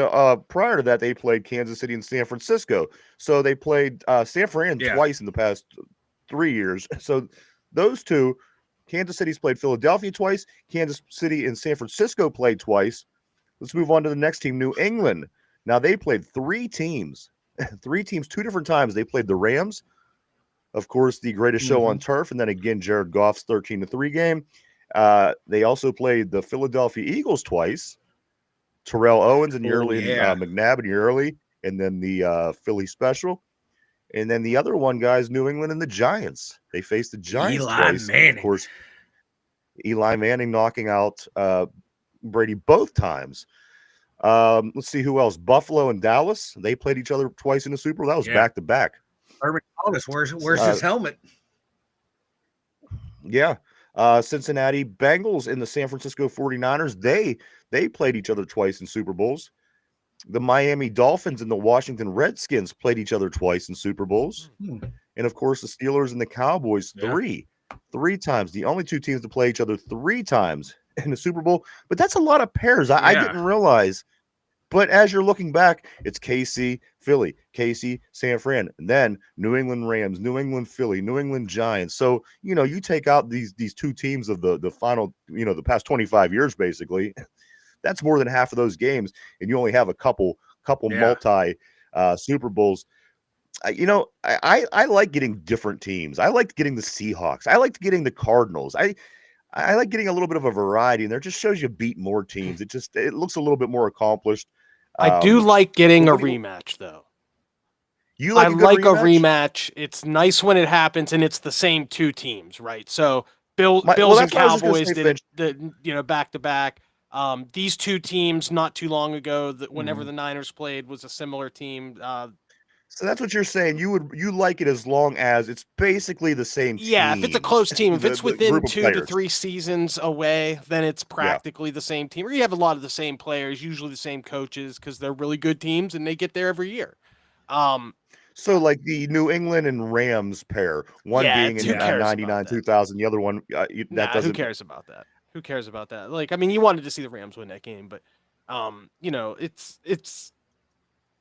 Speaker 1: prior to that, they played Kansas City and San Francisco. So they played San Fran twice in the past 3 years. So those two, Kansas City's played Philadelphia twice. Kansas City and San Francisco played twice. Let's move on to the next team, New England. Now, they played 3 teams, 2 different times. They played the Rams, of course, the greatest show on turf, and then again, Jared Goff's 13-3 game. They also played the Philadelphia Eagles twice, Terrell Owens and McNabb and Early, and then the Philly special. And then the other one, guys, New England and the Giants. They faced the Giants twice.
Speaker 3: Manning.
Speaker 1: Of course, Eli Manning knocking out Brady both times. Let's see who else. Buffalo and Dallas. They played each other twice in the Super Bowl. That was back to back.
Speaker 3: Urban Thomas, where's his helmet?
Speaker 1: Yeah. Cincinnati Bengals and the San Francisco 49ers. They played each other twice in Super Bowls. The Miami Dolphins and the Washington Redskins played each other twice in Super Bowls. And of course, the Steelers and the Cowboys three times. The only 2 teams to play each other 3 times in the Super Bowl. But that's a lot of pairs. I didn't realize. But as you're looking back, it's KC, Philly, KC, San Fran, and then New England Rams, New England Philly, New England Giants. So, you take out these 2 teams of the final, the past 25 years, basically. That's more than half of those games, and you only have a couple multi Super Bowls. I like getting different teams. I liked getting the Seahawks. I liked getting the Cardinals. I like getting a little bit of a variety, and there just shows you beat more teams. It looks a little bit more accomplished.
Speaker 2: I do like getting a
Speaker 1: what do you-
Speaker 2: rematch, though.
Speaker 1: You like
Speaker 2: I
Speaker 1: a good
Speaker 2: like
Speaker 1: rematch?
Speaker 2: a rematch. It's nice when it happens, and it's the same two teams, right? So Bills
Speaker 1: Well,
Speaker 2: and
Speaker 1: that's what I was just gonna
Speaker 2: Cowboys
Speaker 1: say,
Speaker 2: did
Speaker 1: Finch.
Speaker 2: it, back to back. These two teams not too long ago, whenever
Speaker 3: Mhm.
Speaker 2: the Niners played, was a similar team.
Speaker 1: So that's what you're saying. You like it as long as it's basically the same
Speaker 2: Yeah, if it's a
Speaker 1: teams,
Speaker 2: close team, if it's
Speaker 1: the
Speaker 2: within
Speaker 1: group of
Speaker 2: 2 to
Speaker 1: players.
Speaker 2: 3 seasons away, then it's
Speaker 1: Yeah.
Speaker 2: practically the same team. Or you have a lot of the same players, usually the same coaches, because they're really good teams and they get there every year.
Speaker 1: So like the New England and Rams pair, one
Speaker 2: Yeah,
Speaker 1: being
Speaker 2: who
Speaker 1: in
Speaker 2: cares about
Speaker 1: 99,
Speaker 2: that?
Speaker 1: 2000, the other one that
Speaker 2: Nah, who
Speaker 1: doesn't.
Speaker 2: cares about that? Who cares about that? Like, I mean, you wanted to see the Rams win that game, but it's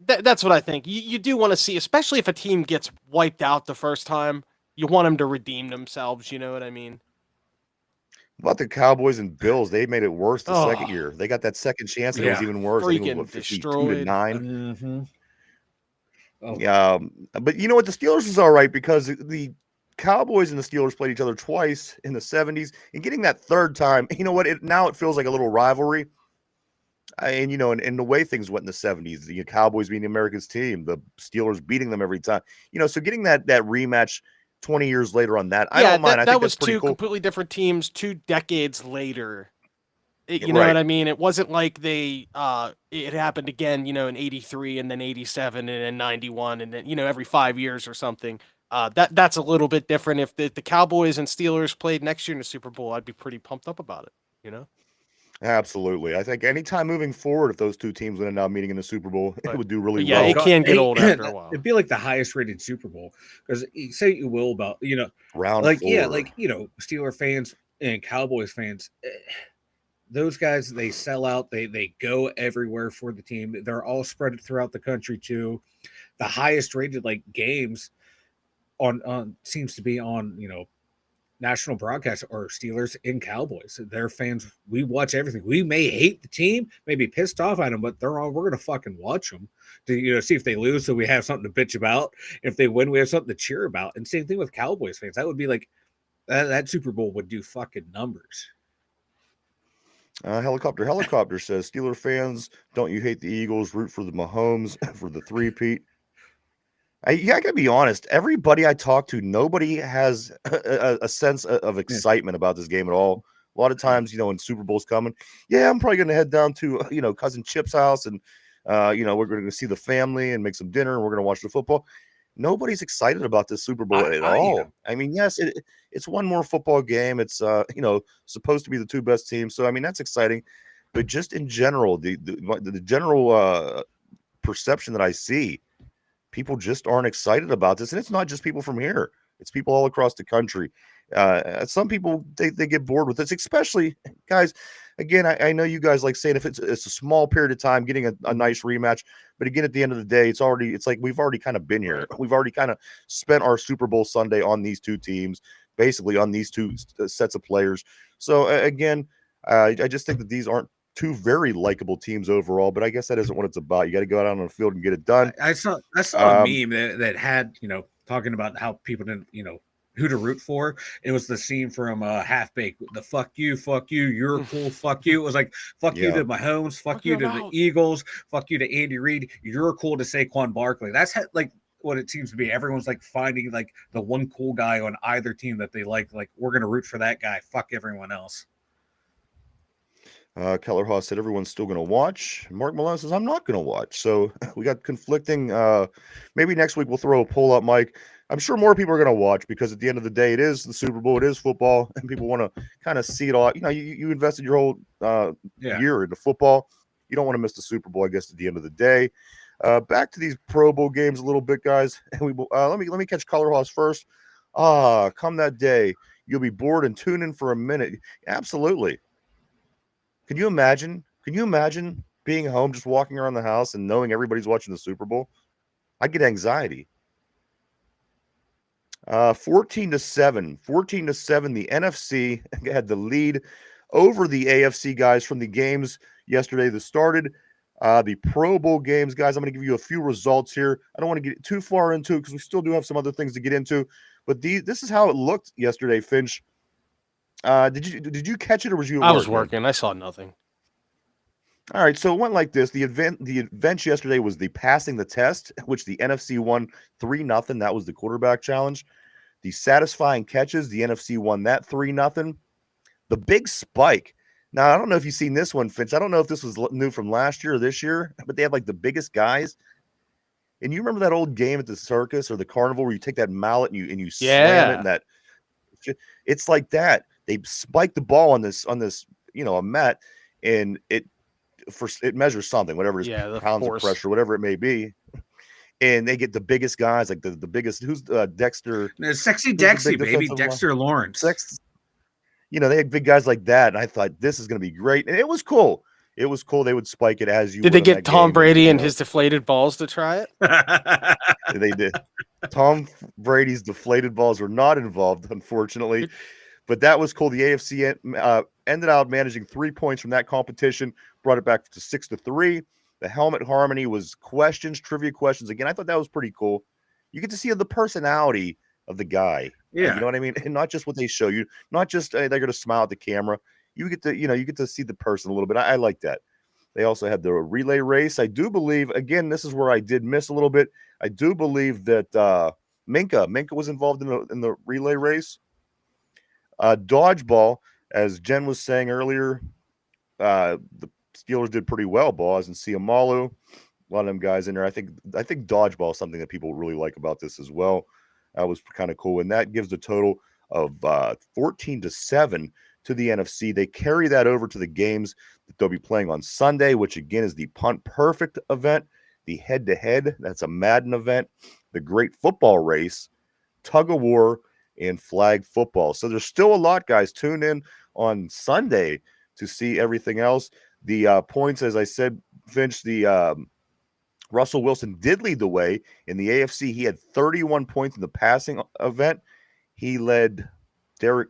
Speaker 2: that's what I think. You do want to see, especially if a team gets wiped out the first time, you want them to redeem themselves. You know what I mean?
Speaker 1: About the Cowboys and Bills, they made it worse the second
Speaker 2: Oh,
Speaker 1: year. They got that second chance, and it was
Speaker 3: Yeah.
Speaker 1: even worse. I think it was
Speaker 2: freaking
Speaker 1: what 52 to
Speaker 2: destroyed.
Speaker 1: 9.
Speaker 3: Mhm. Oh,
Speaker 1: Yeah, but you know what? The Steelers is all right because the Cowboys and the Steelers played each other twice in the 70s, and getting that third time, you know what? Now it feels like a little rivalry. And and the way things went in the 70s, the Cowboys being America's team, the Steelers beating them every time. So getting that rematch 20 years later on that, I
Speaker 2: Yeah,
Speaker 1: don't mind. I
Speaker 2: that
Speaker 1: think that's
Speaker 2: was
Speaker 1: pretty
Speaker 2: two
Speaker 1: cool.
Speaker 2: completely different teams, 2 decades later. You know
Speaker 1: Right.
Speaker 2: what I mean? It wasn't like it happened again, in 83 and then 87 and then 91 and then, every 5 years or something. That's a little bit different. If the Cowboys and Steelers played next year in the Super Bowl, I'd be pretty pumped up about it, you know?
Speaker 1: Absolutely. I think anytime moving forward, if those two teams would end up meeting in the Super Bowl, it
Speaker 2: But
Speaker 1: would do really
Speaker 2: but yeah,
Speaker 3: oh
Speaker 1: well.
Speaker 2: it
Speaker 3: God,
Speaker 2: can get old after a while.
Speaker 3: it'd be like the highest rated Super Bowl because say what you will about
Speaker 1: Round
Speaker 3: like
Speaker 1: four.
Speaker 3: Steeler fans and Cowboys fans. Those guys, they sell out. They go everywhere for the team. They're all spread throughout the country too. The highest rated like games on seems to be on national broadcast are Steelers and Cowboys. They're fans. We watch everything. We may hate the team, may be pissed off at them, but we're gonna fucking watch them to see if they lose, so we have something to bitch about. If they win, we have something to cheer about. And same thing with Cowboys fans. That would be like that Super Bowl would do fucking numbers.
Speaker 1: Helicopter says, Steeler fans, don't you hate the Eagles? Root for the Mahomes for the three-peat. I gotta be honest. Everybody I talk to, nobody has a sense of
Speaker 3: Yeah.
Speaker 1: excitement about this game at all. A lot of times, when Super Bowl's coming, yeah, I'm probably gonna head down to cousin Chip's house, and we're gonna see the family and make some dinner, and we're gonna watch the football. Nobody's excited about this Super Bowl at
Speaker 3: I
Speaker 1: all. I mean, yes, it's one more football game. It's supposed to be the two best teams, so I mean that's exciting. But just in general, the general perception that I see, people just aren't excited about this, and it's not just people from here. It's people all across the country. Some people they get bored with this, especially guys. Again, I know you guys like saying if it's a small period of time, getting a nice rematch. But again, at the end of the day, it's like we've already kind of been here.
Speaker 2: Right.
Speaker 1: We've already kind of spent our Super Bowl Sunday on these two teams, basically on these two sets of players. So again, I just think that these aren't two very likable teams overall. But I guess that isn't what it's about. You got to go out on the field and get it done.
Speaker 3: I saw a meme that had talking about how people didn't who to root for. It was the scene from Half Baked. The fuck you, you're cool, fuck you. It was like fuck you
Speaker 1: Yeah.
Speaker 3: to Mahomes, fuck you
Speaker 2: I'm
Speaker 3: to the
Speaker 2: out.
Speaker 3: Eagles, fuck you to Andy Reid. You're cool to Saquon Barkley. That's like what it seems to be. Everyone's like finding like the one cool guy on either team that they like. Like we're gonna root for that guy. Fuck everyone else.
Speaker 1: Keller Haas said everyone's still going to watch. Mark Malone says I'm not going to watch. So we got conflicting. Maybe next week we'll throw a poll up, Mike. I'm sure more people are going to watch because at the end of the day, it is the Super Bowl, it is football, and people want to kind of see it all. You invested your whole
Speaker 3: Yeah.
Speaker 1: year into football. You don't want to miss the Super Bowl, I guess, at the end of the day. Back to these Pro Bowl games a little bit, guys. And we let me catch Color Haas first. Come that day, you'll be bored and tune in for a minute. Absolutely. Can you imagine? Can you imagine being home, just walking around the house and knowing everybody's watching the Super Bowl? I get anxiety. 14-7. 14-7. The NFC had the lead over the AFC guys from the games yesterday that started. The Pro Bowl games, guys. I'm going to give you a few results here. I don't want to get too far into it because we still do have some other things to get into. But this is how it looked yesterday, Finch. Did you catch it or was you at
Speaker 2: I
Speaker 1: work,
Speaker 2: was
Speaker 1: man?
Speaker 2: working. I saw nothing.
Speaker 1: All right, so it went like this. The event yesterday was the passing the test, which the NFC won 3-0. That was the quarterback challenge. The satisfying catches, the NFC won that 3-0. The big spike. Now, I don't know if you've seen this one, Finch. I don't know if this was new from last year or this year, but they have like the biggest guys. And you remember that old game at the circus or the carnival where you take that mallet and you slam it, and that it's like that. They spike the ball on this a mat, and it measures something, whatever it is, pounds
Speaker 2: force
Speaker 1: of pressure, whatever it may be. And they get the biggest guys, like the biggest. Who's Dexter?
Speaker 3: Sexy Dexy, baby, Dexter Lawrence.
Speaker 1: They had big guys like that, and I thought this is going to be great, and it was cool. It was cool. They would spike it as you.
Speaker 2: Did they get Tom Brady and his deflated balls to try it?
Speaker 1: They did. Tom Brady's deflated balls were not involved, unfortunately, but that was cool. The AFC ended out managing 3 points from that competition, brought it back to 6-3. The helmet harmony was trivia questions. Again, I thought that was pretty cool. You get to see the personality of the guy.
Speaker 3: Yeah.
Speaker 1: You know what I mean? And not just what they show you, not just they're going to smile at the camera. You get to see the person a little bit. I like that. They also had the relay race. I do believe, again, this is where I did miss a little bit. I do believe that Minka was involved in the relay race. Dodgeball, as Jen was saying earlier, the Steelers did pretty well. Boz and Siamalu, a lot of them guys in there. I think dodgeball is something that people really like about this as well. That was kind of cool, and that gives a total of 14-7 to the NFC. They carry that over to the games that they'll be playing on Sunday, which again is the Punt Perfect event, the head-to-head, that's a Madden event, the Great Football Race, Tug of War, and Flag Football. So there's still a lot, guys. Tune in on Sunday to see everything else. The points, as I said, Finch, the Russell Wilson did lead the way in the AFC. He had 31 points in the passing event. He led Drake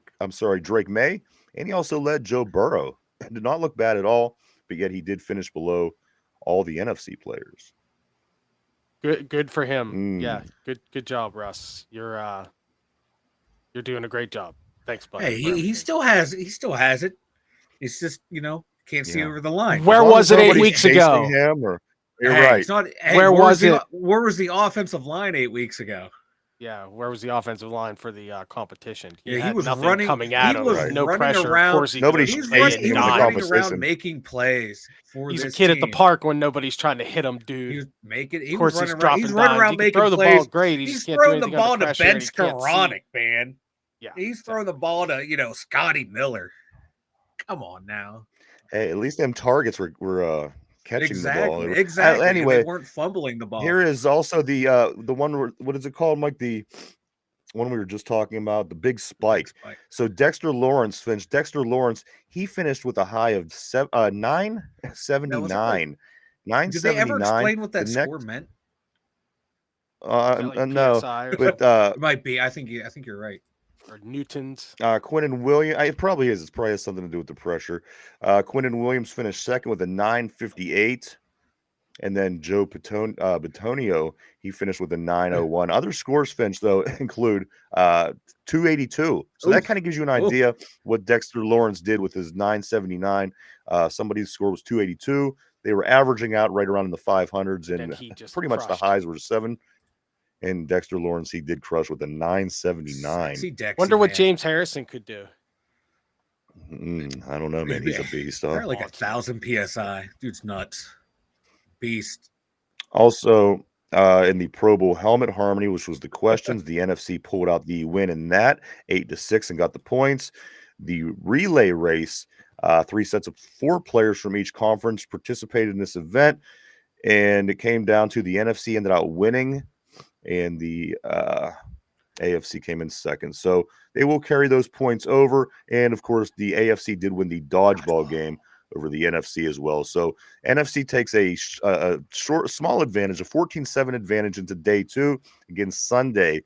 Speaker 1: May, and he also led Joe Burrow. It did not look bad at all, but yet he did finish below all the NFC players.
Speaker 2: Good for him. Yeah, good job, Russ. You're doing a great job. Thanks, buddy.
Speaker 3: Hey, he still has it. It's just can't see over the line.
Speaker 2: Where was it 8 weeks ago?
Speaker 1: You're right.
Speaker 3: It's not,
Speaker 2: where was it?
Speaker 3: Where was the offensive line 8 weeks ago?
Speaker 2: Yeah, where was the offensive line for the competition?
Speaker 3: He was
Speaker 2: nothing
Speaker 3: running,
Speaker 2: coming at him.
Speaker 3: Was
Speaker 2: no pressure.
Speaker 3: Around,
Speaker 2: of course,
Speaker 3: he's running around making plays.
Speaker 2: He's a kid at the park when nobody's trying to hit him, dude.
Speaker 3: He's running around making
Speaker 2: throw the
Speaker 3: plays.
Speaker 2: ball great.
Speaker 3: He's throwing the ball to Ben Skoranek, man.
Speaker 2: Yeah,
Speaker 3: he's throwing the ball to Scotty Miller. Come on now.
Speaker 1: Hey, at least them targets were catching the ball.
Speaker 3: Exactly.
Speaker 1: Anyway,
Speaker 3: they weren't fumbling the ball.
Speaker 1: Here is also the one where, what is it called, Mike? The one we were just talking about, the big spike. So Dexter Lawrence, he finished with a high of 979. 979.
Speaker 3: Did they ever explain what that score meant?
Speaker 1: No, but
Speaker 3: it might be. I think you're right.
Speaker 2: Or Newtons.
Speaker 1: Quinnen Williams. It probably is. It probably has something to do with the pressure. Quinnen Williams finished second with a 958. And then Joe Bitonio, he finished with a 901. Other scores, Finch, though, include 282. So that kind of gives you an idea what Dexter Lawrence did with his 979. Somebody's score was 282. They were averaging out right around in the 500s, and pretty much the highs were 7. And Dexter Lawrence, he did crush with a 979.
Speaker 2: Wonder what James Harrison could do.
Speaker 1: I don't know, man. He's a beast.
Speaker 3: They're like 1,000 PSI. Dude's nuts. Beast.
Speaker 1: Also, in the Pro Bowl helmet harmony, which was the questions, the NFC pulled out the win in that 8-6 and got the points. The relay race, 3 sets of 4 players from each conference participated in this event, and it came down to the NFC ended up winning, and the AFC came in second. So they will carry those points over, and of course, the AFC did win the dodgeball game over the NFC as well. So NFC takes a small advantage, a 14-7 advantage into day 2. Again, Sunday,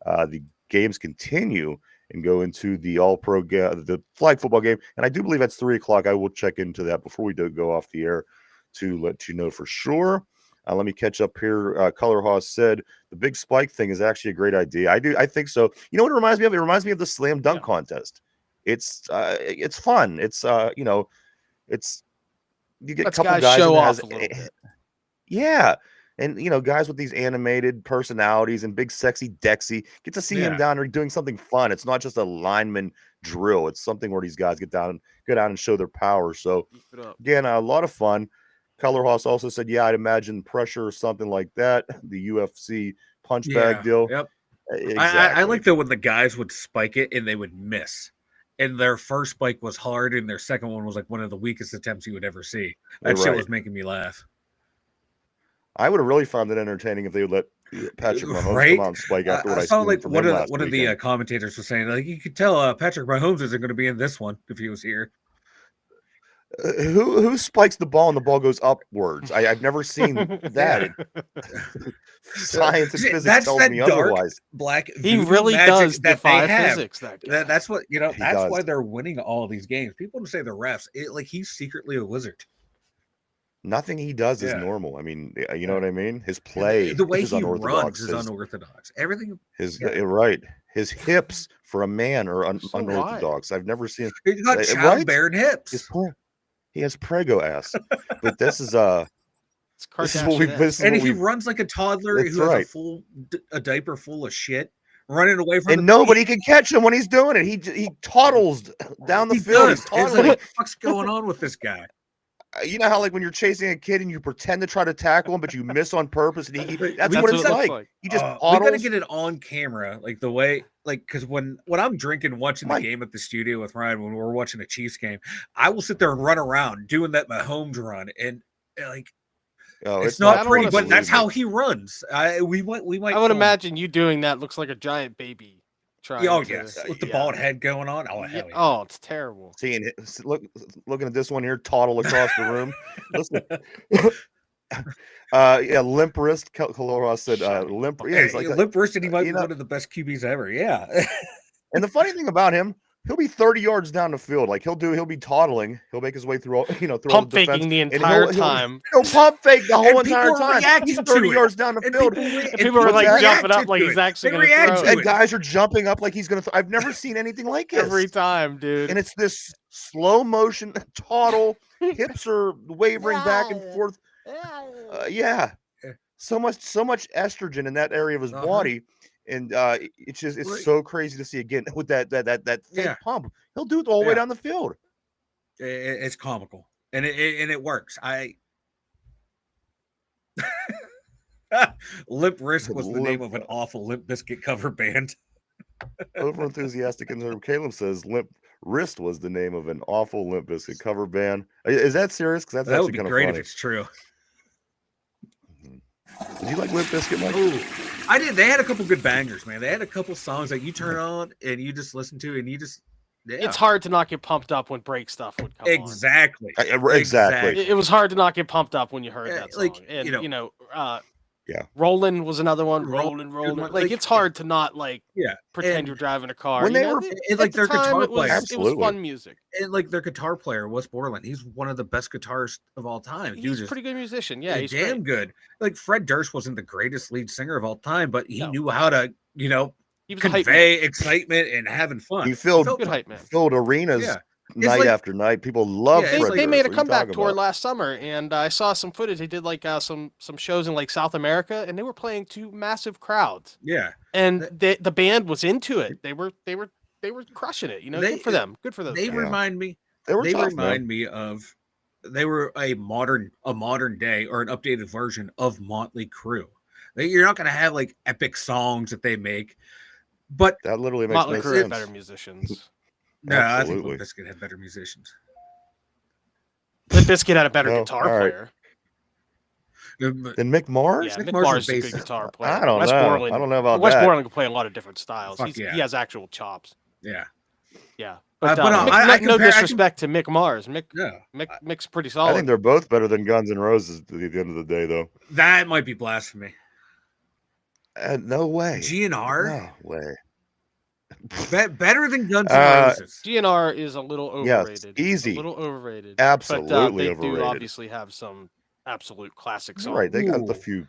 Speaker 1: the games continue and go into the All-Pro the flag football game. And I do believe that's 3:00. I will check into that before we go off the air to let you know for sure. Let me catch up here. Color Haas said the big spike thing is actually a great idea. I think so. You know what it reminds me of? It reminds me of the slam dunk contest. It's fun. It's you get a
Speaker 2: Let's
Speaker 1: couple
Speaker 2: guys
Speaker 1: guys
Speaker 2: show
Speaker 1: that
Speaker 2: off
Speaker 1: has
Speaker 2: a little bit.
Speaker 1: yeah. And guys with these animated personalities and big sexy Dexy, get to see him
Speaker 3: Yeah.
Speaker 1: down there doing something fun. It's not just a lineman drill. It's something where these guys go down and show their power. So
Speaker 2: Keep it up.
Speaker 1: again, a lot of fun. Color Hoss also said, yeah, I'd imagine pressure or something like that. The UFC punch bag deal.
Speaker 3: Yep.
Speaker 1: Exactly.
Speaker 3: I like that when the guys would spike it and they would miss. And their first spike was hard, and their second one was like one of the weakest attempts you would ever see. That shit was making me laugh.
Speaker 1: I would have really found it entertaining if they would let Patrick Mahomes
Speaker 3: Right?
Speaker 1: come out and spike after what I
Speaker 3: saw
Speaker 1: seen
Speaker 3: like
Speaker 1: from
Speaker 3: one
Speaker 1: him
Speaker 3: of
Speaker 1: last
Speaker 3: the
Speaker 1: weekend.
Speaker 3: commentators was saying like you could tell Patrick Mahomes isn't going to be in this one if he was here.
Speaker 1: Who spikes the ball and the ball goes upwards? I've never seen that. Science and physics tells me otherwise.
Speaker 3: Black
Speaker 2: He really does
Speaker 3: that
Speaker 2: defy
Speaker 3: they have.
Speaker 2: physics.
Speaker 3: That's what That's
Speaker 1: does.
Speaker 3: why they're winning all these games. People don't say the refs. Like he's secretly a wizard.
Speaker 1: Nothing he does is normal. I mean, you know what I mean? His play,
Speaker 3: the way
Speaker 1: is
Speaker 3: he
Speaker 1: unorthodox.
Speaker 3: runs is unorthodox. Everything.
Speaker 1: Right. His hips for a man are unorthodox. I've never seen.
Speaker 3: He's got childbearing hips.
Speaker 1: He has prego ass. But this is
Speaker 2: This is what
Speaker 3: he runs like a toddler who has a diaper full of shit, running away from.
Speaker 1: And nobody can catch him when he's doing it. He toddles down the field.
Speaker 3: He's like, what the fuck's going on with this guy?
Speaker 1: You know how like when you're chasing a kid and you pretend to try to tackle him, but you miss on purpose, and that's what it's like. He just
Speaker 3: we gotta get it on camera, like the way, like because when I'm drinking, watching the game at the studio with Ryan, when we're watching a Chiefs game, I will sit there and run around doing that Mahomes run, and like. It's not pretty, but that's how he runs. We might.
Speaker 2: I would imagine you doing that looks like a giant baby.
Speaker 3: With the bald head going on. Oh, hell yeah.
Speaker 2: Oh, it's terrible.
Speaker 1: Seeing it, looking at this one here, toddle across the room. Listen, limp wrist. Kalora said, limp. Yeah, he's like
Speaker 3: limp wrist, and he might be one of the best QBs ever. Yeah.
Speaker 1: And the funny thing about him, he'll be 30 yards down the field. Like he'll be toddling. He'll make his way through, through
Speaker 2: pump
Speaker 1: all the
Speaker 2: faking the entire time.
Speaker 1: He'll pump fake the whole entire time. He's 30 yards down the field.
Speaker 2: And people are like jumping up like he's actually going to throw.
Speaker 1: And guys are jumping up like he's going to. I've never seen anything like this.
Speaker 2: Every time, dude.
Speaker 1: And it's this slow motion toddle. Hips are wavering back and forth. So much estrogen in that area of his body. And it's so crazy to see again with that fake pump. He'll do it all the way down the field.
Speaker 3: It's comical, and it works. Limp Wrist was the name of an awful Limp Bizkit cover band.
Speaker 1: Over enthusiastic conservative Caleb says Limp Wrist was the name of an awful Limp Bizkit cover band. Is that serious? Because that would be
Speaker 3: great
Speaker 1: funny
Speaker 3: if it's true.
Speaker 1: Did you like Limp Bizkit, Mike?
Speaker 3: Ooh, I did. They had a couple good bangers, man. They had a couple songs that you turn on and you just listen to, and you just. Yeah.
Speaker 2: It's hard to not get pumped up when break stuff would come on.
Speaker 1: Exactly.
Speaker 2: It was hard to not get pumped up when you heard that song. And Rollin' was another one. Rollin'. Like it's hard to not pretend you're driving a car.
Speaker 3: When they were their guitar player,
Speaker 2: it was fun music.
Speaker 3: And like their guitar player, Wes Borland, he's one of the best guitarists of all time.
Speaker 2: He's a pretty good musician. Yeah, he's
Speaker 3: damn good. Like Fred Durst wasn't the greatest lead singer of all time, but he knew how to, convey excitement and having fun.
Speaker 1: He filled arenas night after night. People love Fred Durst.
Speaker 2: They made a comeback tour last summer, and I saw some footage. They did like some shows in like South America, and they were playing to massive crowds.
Speaker 3: Yeah,
Speaker 2: and the band was into it. They were crushing it. Good for them. Good for those.
Speaker 3: They remind me. They were a modern day or an updated version of Motley Crue. You're not going to have like epic songs that they make, but
Speaker 1: that literally makes
Speaker 2: Motley
Speaker 1: no
Speaker 2: Crue
Speaker 1: sense.
Speaker 2: Better musicians.
Speaker 3: No, I think Limp Bizkit had better musicians.
Speaker 2: Limp Bizkit had a better guitar player.
Speaker 1: Than Mick Mars?
Speaker 2: Yeah, Mick Mars is a good guitar player.
Speaker 1: I don't know. I don't know about
Speaker 2: Wes
Speaker 1: that.
Speaker 2: Borland can play a lot of different styles. He has actual chops.
Speaker 3: Yeah.
Speaker 2: Yeah. But no disrespect to Mick Mars. Mick's pretty solid.
Speaker 1: I think they're both better than Guns N' Roses at the end of the day, though.
Speaker 3: That might be blasphemy.
Speaker 1: No way.
Speaker 3: GNR?
Speaker 1: No way.
Speaker 3: Better than Guns N' Roses.
Speaker 2: GNR is a little overrated.
Speaker 1: Yes, easy.
Speaker 2: A little overrated.
Speaker 1: Absolutely
Speaker 2: but, they
Speaker 1: overrated.
Speaker 2: do obviously have some absolute classic songs.
Speaker 1: Right, they got a few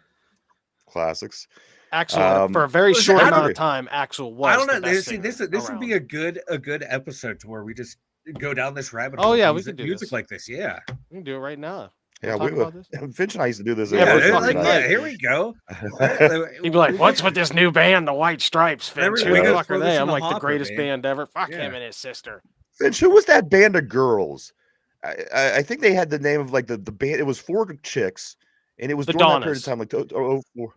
Speaker 1: classics.
Speaker 2: Axl, for a very short amount of time, Axl was.
Speaker 3: I don't know.
Speaker 2: The best
Speaker 3: This would be a good episode to where we just go down this rabbit
Speaker 2: Oh,
Speaker 3: hole.
Speaker 2: yeah,
Speaker 3: of
Speaker 2: we
Speaker 3: music,
Speaker 2: could do
Speaker 3: music
Speaker 2: this.
Speaker 3: like this. Yeah,
Speaker 2: We can do it right now.
Speaker 1: Yeah,
Speaker 2: Talk
Speaker 1: we
Speaker 2: about this.
Speaker 1: Finch and I used to do this.
Speaker 2: Every
Speaker 1: every
Speaker 2: fucking
Speaker 1: night.
Speaker 2: night.
Speaker 3: Here we go.
Speaker 2: He'd be like, "What's with this new band, the White Stripes, Finch? Who
Speaker 3: We
Speaker 2: the
Speaker 3: gotta
Speaker 2: fuck
Speaker 3: throw
Speaker 2: are
Speaker 3: this
Speaker 2: they?"
Speaker 3: in
Speaker 2: I'm
Speaker 3: the
Speaker 2: like, "The
Speaker 3: hopper,
Speaker 2: greatest
Speaker 3: man."
Speaker 2: band ever." Fuck
Speaker 3: Yeah.
Speaker 2: him and his sister.
Speaker 1: Finch, who was that band of girls? I think they had the name of like the band. It was 4 chicks, and it was
Speaker 2: The
Speaker 1: during that period of
Speaker 2: Donnas.
Speaker 1: time, like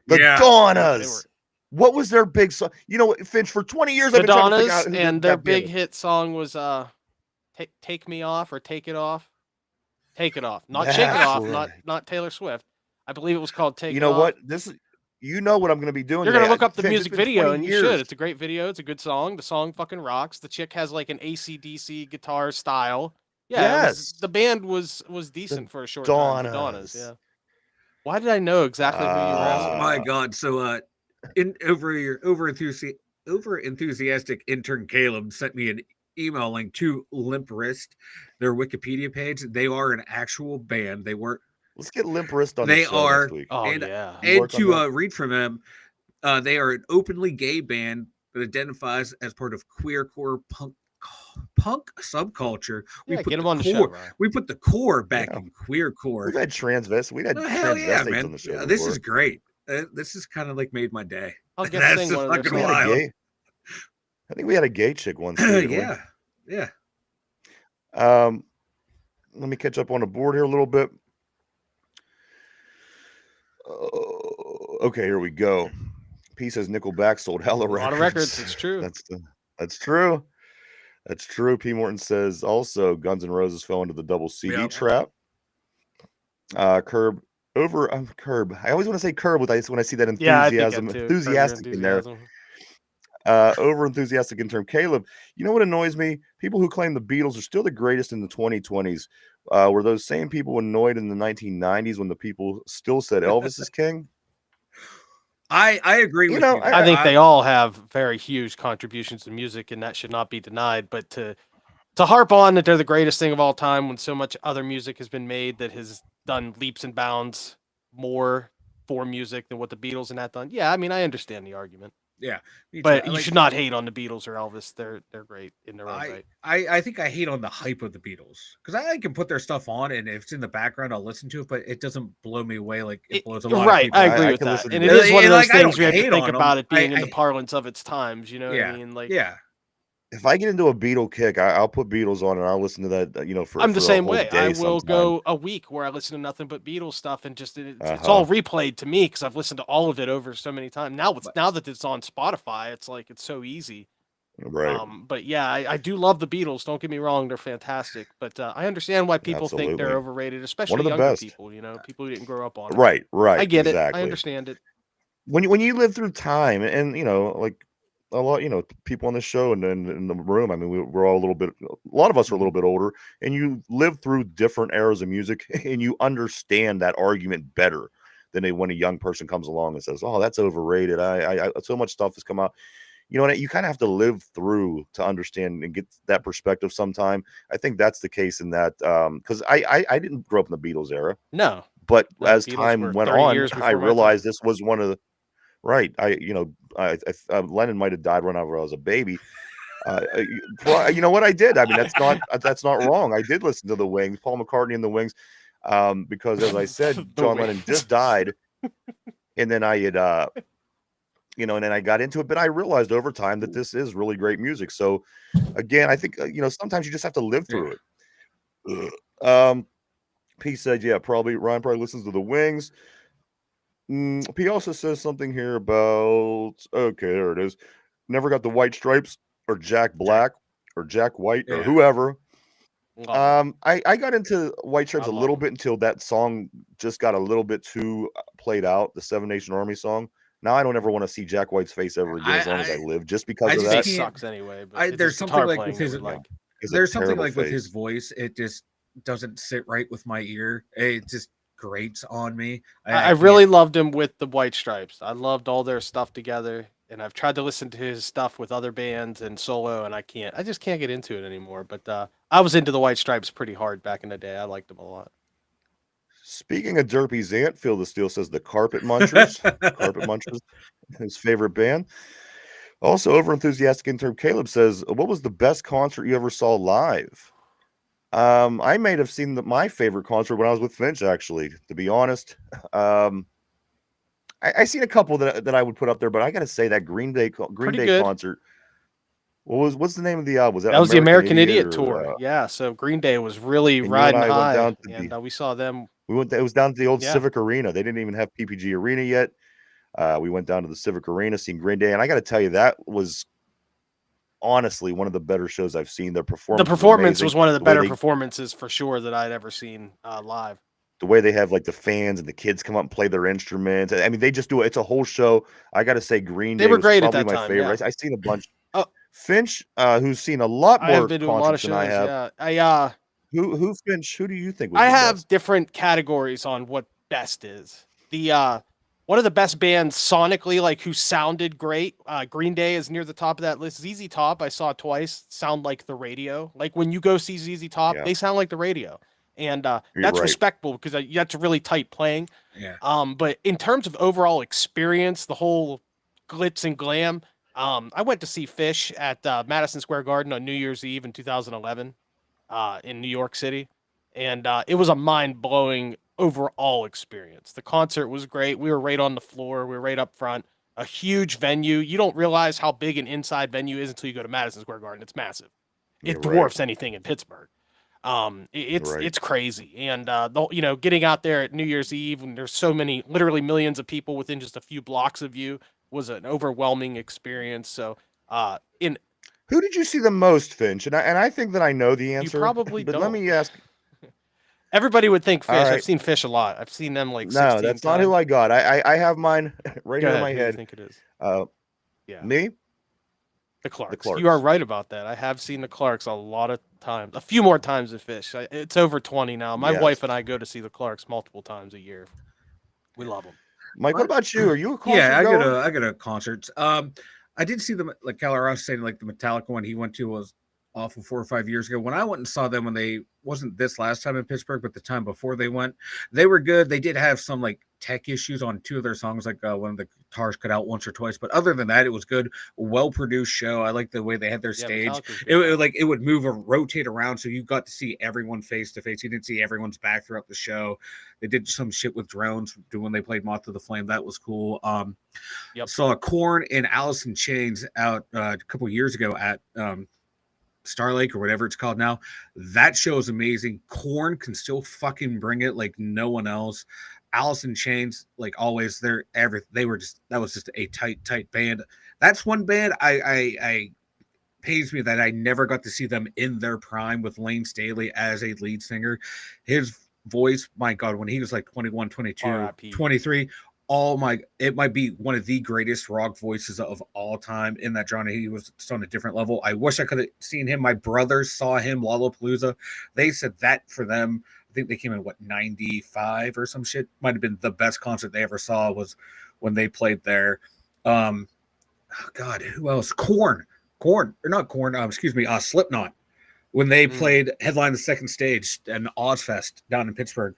Speaker 1: the
Speaker 3: Yeah.
Speaker 1: Donnas.
Speaker 2: They were-
Speaker 1: What was their big song? You know, Finch, for 20 years
Speaker 2: The
Speaker 1: I've been trying to figure
Speaker 2: Donnas,
Speaker 1: out who
Speaker 2: and
Speaker 1: that
Speaker 2: their
Speaker 1: band
Speaker 2: big
Speaker 1: is.
Speaker 2: hit song was "Take Me Off" or "Take It Off." Take It Off, not "Shake It
Speaker 1: That's
Speaker 2: Off,"
Speaker 1: right.
Speaker 2: not Taylor Swift. I believe it was called "Take
Speaker 1: You
Speaker 2: It
Speaker 1: know
Speaker 2: Off."
Speaker 1: what? This is, you know what I'm going to be doing.
Speaker 2: You're gonna
Speaker 1: today.
Speaker 2: look up the
Speaker 1: Finch,
Speaker 2: music
Speaker 1: it's been
Speaker 2: video,
Speaker 1: 20
Speaker 2: and you
Speaker 1: years.
Speaker 2: should. It's a great video. It's a good song. The song fucking rocks. The chick has like an AC/DC guitar style. Yeah,
Speaker 1: Yes.
Speaker 2: the band was decent for a short time. The Donnas, yeah. Why did I know exactly who you were asking?
Speaker 3: Oh my god! So, over enthusiastic intern Caleb sent me an email link to Limp Wrist, their Wikipedia page. They are an actual band. They weren't.
Speaker 1: Let's get Limp Wrist on the
Speaker 3: They
Speaker 1: show
Speaker 3: are.
Speaker 1: next week.
Speaker 2: Oh
Speaker 3: and
Speaker 2: yeah.
Speaker 1: You
Speaker 3: and
Speaker 1: work on
Speaker 3: to
Speaker 1: that?
Speaker 3: read from them, they are an openly gay band that identifies as part of queercore punk subculture.
Speaker 2: Yeah,
Speaker 3: put
Speaker 2: get 'em
Speaker 3: the
Speaker 2: on the show,
Speaker 3: core.
Speaker 2: Ryan.
Speaker 3: We put the core back
Speaker 1: Yeah.
Speaker 3: in queercore.
Speaker 1: We've had we had
Speaker 3: Oh, hell yeah,
Speaker 1: transvestites
Speaker 3: man!
Speaker 1: on the show.
Speaker 3: This
Speaker 1: before.
Speaker 3: is great. This is kind of like made my day.
Speaker 2: I'll get
Speaker 3: That's
Speaker 2: sing
Speaker 3: just
Speaker 2: one of their
Speaker 3: fucking
Speaker 1: We had a
Speaker 2: songs.
Speaker 3: wild.
Speaker 1: gay. I think we had a gay chick once. Too, didn't we?
Speaker 3: Yeah.
Speaker 1: Let me catch up on the board here a little bit. Okay, here we go. P says Nickelback sold hella
Speaker 2: A lot of records. It's true.
Speaker 1: That's true. That's true. P Morton says also Guns N' Roses fell into the double CD
Speaker 3: Yep.
Speaker 1: trap. Curb. I always want to say curb when I see that
Speaker 2: Yeah, I think
Speaker 1: enthusiasm,
Speaker 2: that too.
Speaker 1: enthusiastic in there. Over enthusiastic in term. Caleb, you know what annoys me? People who claim the Beatles are still the greatest in the 2020s were those same people annoyed in the 1990s when the people still said Elvis is king.
Speaker 3: I agree with you.
Speaker 2: I think they all have very huge contributions to music, and that should not be denied. But to harp on that they're the greatest thing of all time when so much other music has been made that has done leaps and bounds more for music than what the Beatles and that done. Yeah, I mean, I understand the argument.
Speaker 3: Yeah,
Speaker 2: but you should not hate on the Beatles or Elvis. They're great in their own right.
Speaker 3: I think I hate on the hype of the Beatles because I can put their stuff on, and if it's in the background, I'll listen to it. But it doesn't blow me away like it blows a lot of people.
Speaker 2: I agree with that, and it is one of those things we have to think about it being in the parlance of its times. You know what I mean? Like,
Speaker 3: yeah.
Speaker 1: If I get into a Beatle kick, I'll put Beatles on and I'll listen to that.
Speaker 2: I'm the same way. I will
Speaker 1: sometime.
Speaker 2: go a week where I listen to nothing but Beatles stuff, and just it's all replayed to me because I've listened to all of it over so many times. Now that it's on Spotify, it's like it's so easy.
Speaker 1: Right.
Speaker 2: But yeah, I do love the Beatles. Don't get me wrong; they're fantastic. But I understand why people think they're overrated, especially younger people. You know, people who didn't grow up on it.
Speaker 1: Right.
Speaker 2: I get it. I understand it.
Speaker 1: When you live through time, and like a lot, people on the show and in the room. I mean, we're all a lot of us are a little bit older, and you live through different eras of music, and you understand that argument better than when a young person comes along and says, "Oh, that's overrated." I so much stuff has come out. You know what? You kind of have to live through to understand and get that perspective. Sometime I think that's the case in that because I didn't grow up in the Beatles era.
Speaker 2: No,
Speaker 1: but as time went on, I realized this was one of the. Right. Lennon might have died when I was a baby. You know what I did? I mean, that's not wrong. I did listen to the Wings, Paul McCartney and the Wings, because as I said, John Lennon just died, and then I had, and then I got into it. But I realized over time that this is really great music. So, again, I think sometimes you just have to live through it. P said, yeah, Ryan probably listens to the Wings. He also says something here about there it is. Never got the White Stripes or Jack Black or Jack White or whoever. I got into White Stripes a little bit until that song just got a little bit too played out, the Seven Nation Army song. Now I don't ever want to see Jack White's face ever again as long as I live, just because of that.
Speaker 2: It sucks anyway. But
Speaker 3: there's something like with his
Speaker 1: there's something
Speaker 3: like with his voice, it just doesn't sit right with my ear. It just grates on me.
Speaker 2: I really loved him with the White Stripes. I loved all their stuff together, and I've tried to listen to his stuff with other bands and solo, and I just can't get into it anymore. But I was into the White Stripes pretty hard back in the day. I liked them a lot.
Speaker 1: Speaking of Derpy Zant, Phil the Steel says the Carpet Munchers. Carpet Munchers, his favorite band. Also, over enthusiastic intern Caleb says, what was the best concert you ever saw live? I may have seen my favorite concert when I was with Finch, actually, to be honest. Um, I seen a couple that I would put up there, but I gotta say that Green
Speaker 2: Pretty
Speaker 1: Day
Speaker 2: good.
Speaker 1: concert. What's the name of the was that
Speaker 2: That was the American
Speaker 1: Idiot
Speaker 2: Idiot tour.
Speaker 1: or
Speaker 2: Yeah, so Green Day was really
Speaker 1: and you and
Speaker 2: riding
Speaker 1: I went
Speaker 2: high,
Speaker 1: down to
Speaker 2: and we saw them.
Speaker 1: it was down to the old
Speaker 2: Yeah,
Speaker 1: Civic Arena. They didn't even have PPG Arena yet. We went down to the Civic Arena, seen Green Day, and I got to tell you, that was honestly one of the better shows I've seen. Their
Speaker 2: the
Speaker 1: performance was
Speaker 2: performance
Speaker 1: amazing.
Speaker 2: was one of the
Speaker 1: The way
Speaker 2: better
Speaker 1: they
Speaker 2: performances for sure that I'd ever seen live.
Speaker 1: have like the fans and the kids come up and play their instruments. I mean, they just do it. It's a whole show. I got to say, Green
Speaker 2: They
Speaker 1: Day
Speaker 2: were
Speaker 1: was
Speaker 2: great at
Speaker 1: probably
Speaker 2: that
Speaker 1: my
Speaker 2: time. Yeah.
Speaker 1: favorite. I seen a bunch.
Speaker 2: Oh,
Speaker 1: Finch, who's seen a lot
Speaker 2: I have
Speaker 1: more
Speaker 2: been to a lot of
Speaker 1: concerts than I
Speaker 2: shows.
Speaker 1: have.
Speaker 2: Yeah,
Speaker 1: Who Finch? Who do you think was
Speaker 2: I
Speaker 1: the
Speaker 2: have
Speaker 1: best?
Speaker 2: different categories on what best is. The one of the best bands sonically, like who sounded great. Green Day is near the top of that list. ZZ Top, I saw twice, sound like the radio. Like when you go see ZZ Top,
Speaker 1: Yeah,
Speaker 2: they sound like the radio, and
Speaker 1: you're
Speaker 2: that's
Speaker 1: right.
Speaker 2: respectable because that's really tight playing.
Speaker 3: Yeah.
Speaker 2: But in terms of overall experience, the whole glitz and glam. I went to see Fish at Madison Square Garden on New Year's Eve in 2011 in New York City, and it was a mind blowing overall experience. The concert was great. We were right on the floor. We were right up front. A huge venue. You don't realize how big an inside venue is until you go to Madison Square Garden. It's massive.
Speaker 1: You're
Speaker 2: It
Speaker 1: right.
Speaker 2: dwarfs anything in Pittsburgh.
Speaker 1: Right.
Speaker 2: It's crazy, and getting out there at New Year's Eve when there's so many, literally millions of people within just a few blocks of you was an overwhelming experience. So, in
Speaker 1: Who did you see the most, Finch? And I think that I know the
Speaker 2: you
Speaker 1: answer,
Speaker 2: probably
Speaker 1: but let
Speaker 2: don't.
Speaker 1: me ask.
Speaker 2: Everybody would think
Speaker 1: All
Speaker 2: Fish. I've
Speaker 1: right.
Speaker 2: seen Fish a lot. I've seen them like
Speaker 1: No,
Speaker 2: 16
Speaker 1: that's not who
Speaker 2: times.
Speaker 1: I got. I have mine right
Speaker 2: Go
Speaker 1: here in
Speaker 2: ahead.
Speaker 1: my
Speaker 2: Who do you
Speaker 1: head.
Speaker 2: think it is?
Speaker 1: Uh,
Speaker 2: Yeah,
Speaker 1: me,
Speaker 2: the
Speaker 1: the
Speaker 2: Clarks. You are
Speaker 1: Clarks.
Speaker 2: right about that. I have seen the Clarks a lot of times. A few more times than Fish. It's over 20 now. My
Speaker 1: Yes.
Speaker 2: wife and I go to see the Clarks multiple times a year. We love them.
Speaker 1: Mike, what about you? Are you a concert
Speaker 3: Yeah,
Speaker 1: goer?
Speaker 3: I go to concerts. I did see them like Keller Ross saying like the Metallica one he went to was awful 4 or 5 years ago. When I went and saw them when they wasn't this last time in Pittsburgh, but the time before they went, they were good. They did have some like tech issues on two of their songs, like one of the guitars cut out once or twice. But other than that, it was good, well produced show. I like the way they had their
Speaker 2: Yeah,
Speaker 3: stage.
Speaker 2: Metallica's a
Speaker 3: It,
Speaker 2: good
Speaker 3: it
Speaker 2: band.
Speaker 3: like it would move or rotate around, so you got to see everyone face to face. You didn't see everyone's back throughout the show. They did some shit with drones when they played Moth to the Flame. That was cool.
Speaker 2: Yep.
Speaker 3: Saw Korn and Alice in Chains out a couple years ago at Star Lake or whatever it's called now. That show is amazing. Korn can still fucking bring it like no one else. Alice in Chains, like always, they were just that was just a tight band. That's one band I pains me that I never got to see them in their prime with Lane Staley as a lead singer. His voice, my God, when he was like 21, 22,
Speaker 2: R.I.P.
Speaker 3: 23, it might be one of the greatest rock voices of all time in that genre. He was just on a different level. I wish I could have seen him. My brothers saw him Lollapalooza. They said that for them, I think they came in 95 or some shit. Might have been the best concert they ever saw was when they played there. Oh God, who else? Korn, or not Korn. Excuse me, Slipknot. When they played headline the second stage and Ozfest down in Pittsburgh,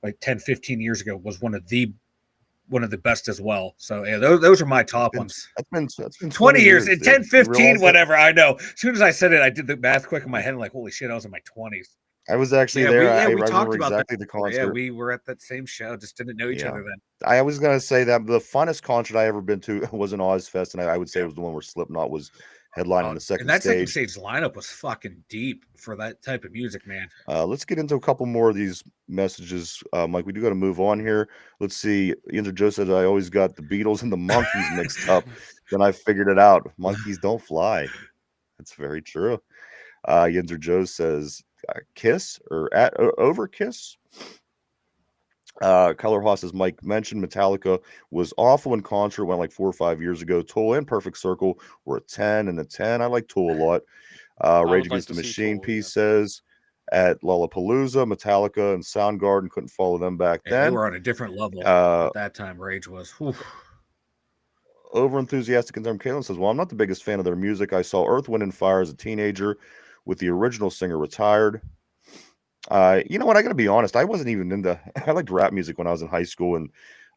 Speaker 3: like 10, 15 years ago, was one of the best as well. So yeah, those are my top ones.
Speaker 1: That's been
Speaker 3: 20 years,
Speaker 1: dude.
Speaker 3: 10,
Speaker 1: You
Speaker 3: 15,
Speaker 1: realize that?
Speaker 3: whatever. I know. As soon as I said it, I did the math quick in my head. I'm like, holy shit, I was in my 20s.
Speaker 1: I was actually
Speaker 3: Yeah,
Speaker 1: there. I
Speaker 3: we talked
Speaker 1: remember
Speaker 3: about that.
Speaker 1: exactly the
Speaker 3: Yeah,
Speaker 1: concert.
Speaker 3: we were at that same show, just didn't know each
Speaker 1: Yeah.
Speaker 3: other then.
Speaker 1: I was gonna say that the funnest concert I ever been to was an Ozfest, and I would say it was the one where Slipknot was headlining the second
Speaker 3: And that second
Speaker 1: stage.
Speaker 3: stage lineup was fucking deep for that type of music, man.
Speaker 1: Let's get into a couple more of these messages, Mike. We do got to move on here. Let's see. Yinzer Joe says I always got the Beatles and the Monkeys mixed up. Then I figured it out. Monkeys don't fly. That's very true. Yinzer Joe says Kiss or over Kiss. Color Haas, as Mike mentioned, Metallica was awful in concert, went like 4 or 5 years ago. Tool and Perfect Circle were a 10 and a 10. I like Tool a lot. Rage
Speaker 2: would like
Speaker 1: Against
Speaker 2: to
Speaker 1: the
Speaker 2: see
Speaker 1: Machine
Speaker 2: Tool,
Speaker 1: piece
Speaker 2: yeah.
Speaker 1: says at Lollapalooza, Metallica and Soundgarden couldn't follow them back
Speaker 3: Yeah, they
Speaker 1: then.
Speaker 3: were on a different level
Speaker 1: Uh,
Speaker 3: at that time. Rage was. Whew.
Speaker 1: Over enthusiastic and Kalen says, well, I'm not the biggest fan of their music. I saw Earth, Wind, and Fire as a teenager with the original singer retired. You know what? I got to be honest. I wasn't even into. I liked rap music when I was in high school, and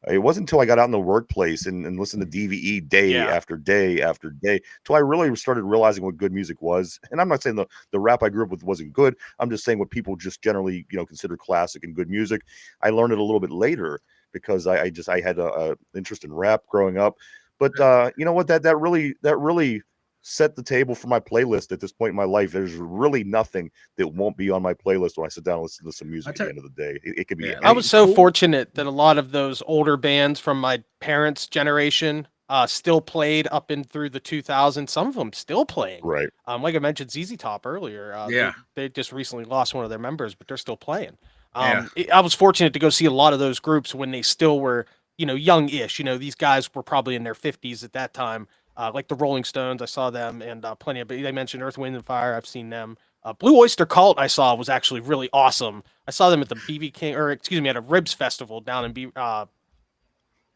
Speaker 1: It wasn't until I got out in the workplace and listened to DVE day
Speaker 2: Yeah.
Speaker 1: after day after day till I really started realizing what good music was. And I'm not saying the rap I grew up with wasn't good. I'm just saying what people just generally, consider classic and good music. I learned it a little bit later because I had a interest in rap growing up. But you know what? That really set the table for my playlist at this point in my life. There's really nothing that won't be on my playlist when I sit down and listen to some music at the end of the day. It could be
Speaker 3: Yeah,
Speaker 2: I
Speaker 1: anything.
Speaker 2: was so
Speaker 3: cool.
Speaker 2: fortunate that a lot of those older bands from my parents' generation still played up in through the 2000s. Some of them still playing.
Speaker 1: Right.
Speaker 2: Like I mentioned, ZZ Top earlier.
Speaker 3: Yeah.
Speaker 2: They just recently lost one of their members, but they're still playing.
Speaker 3: Yeah.
Speaker 2: I was fortunate to go see a lot of those groups when they still were, young-ish. These guys were probably in their 50s at that time. Like the Rolling Stones, I saw them, and plenty of. But they mentioned Earth, Wind, and Fire. I've seen them. Blue Oyster Cult I saw was actually really awesome. I saw them at the BB King, or excuse me, at a Ribs Festival down in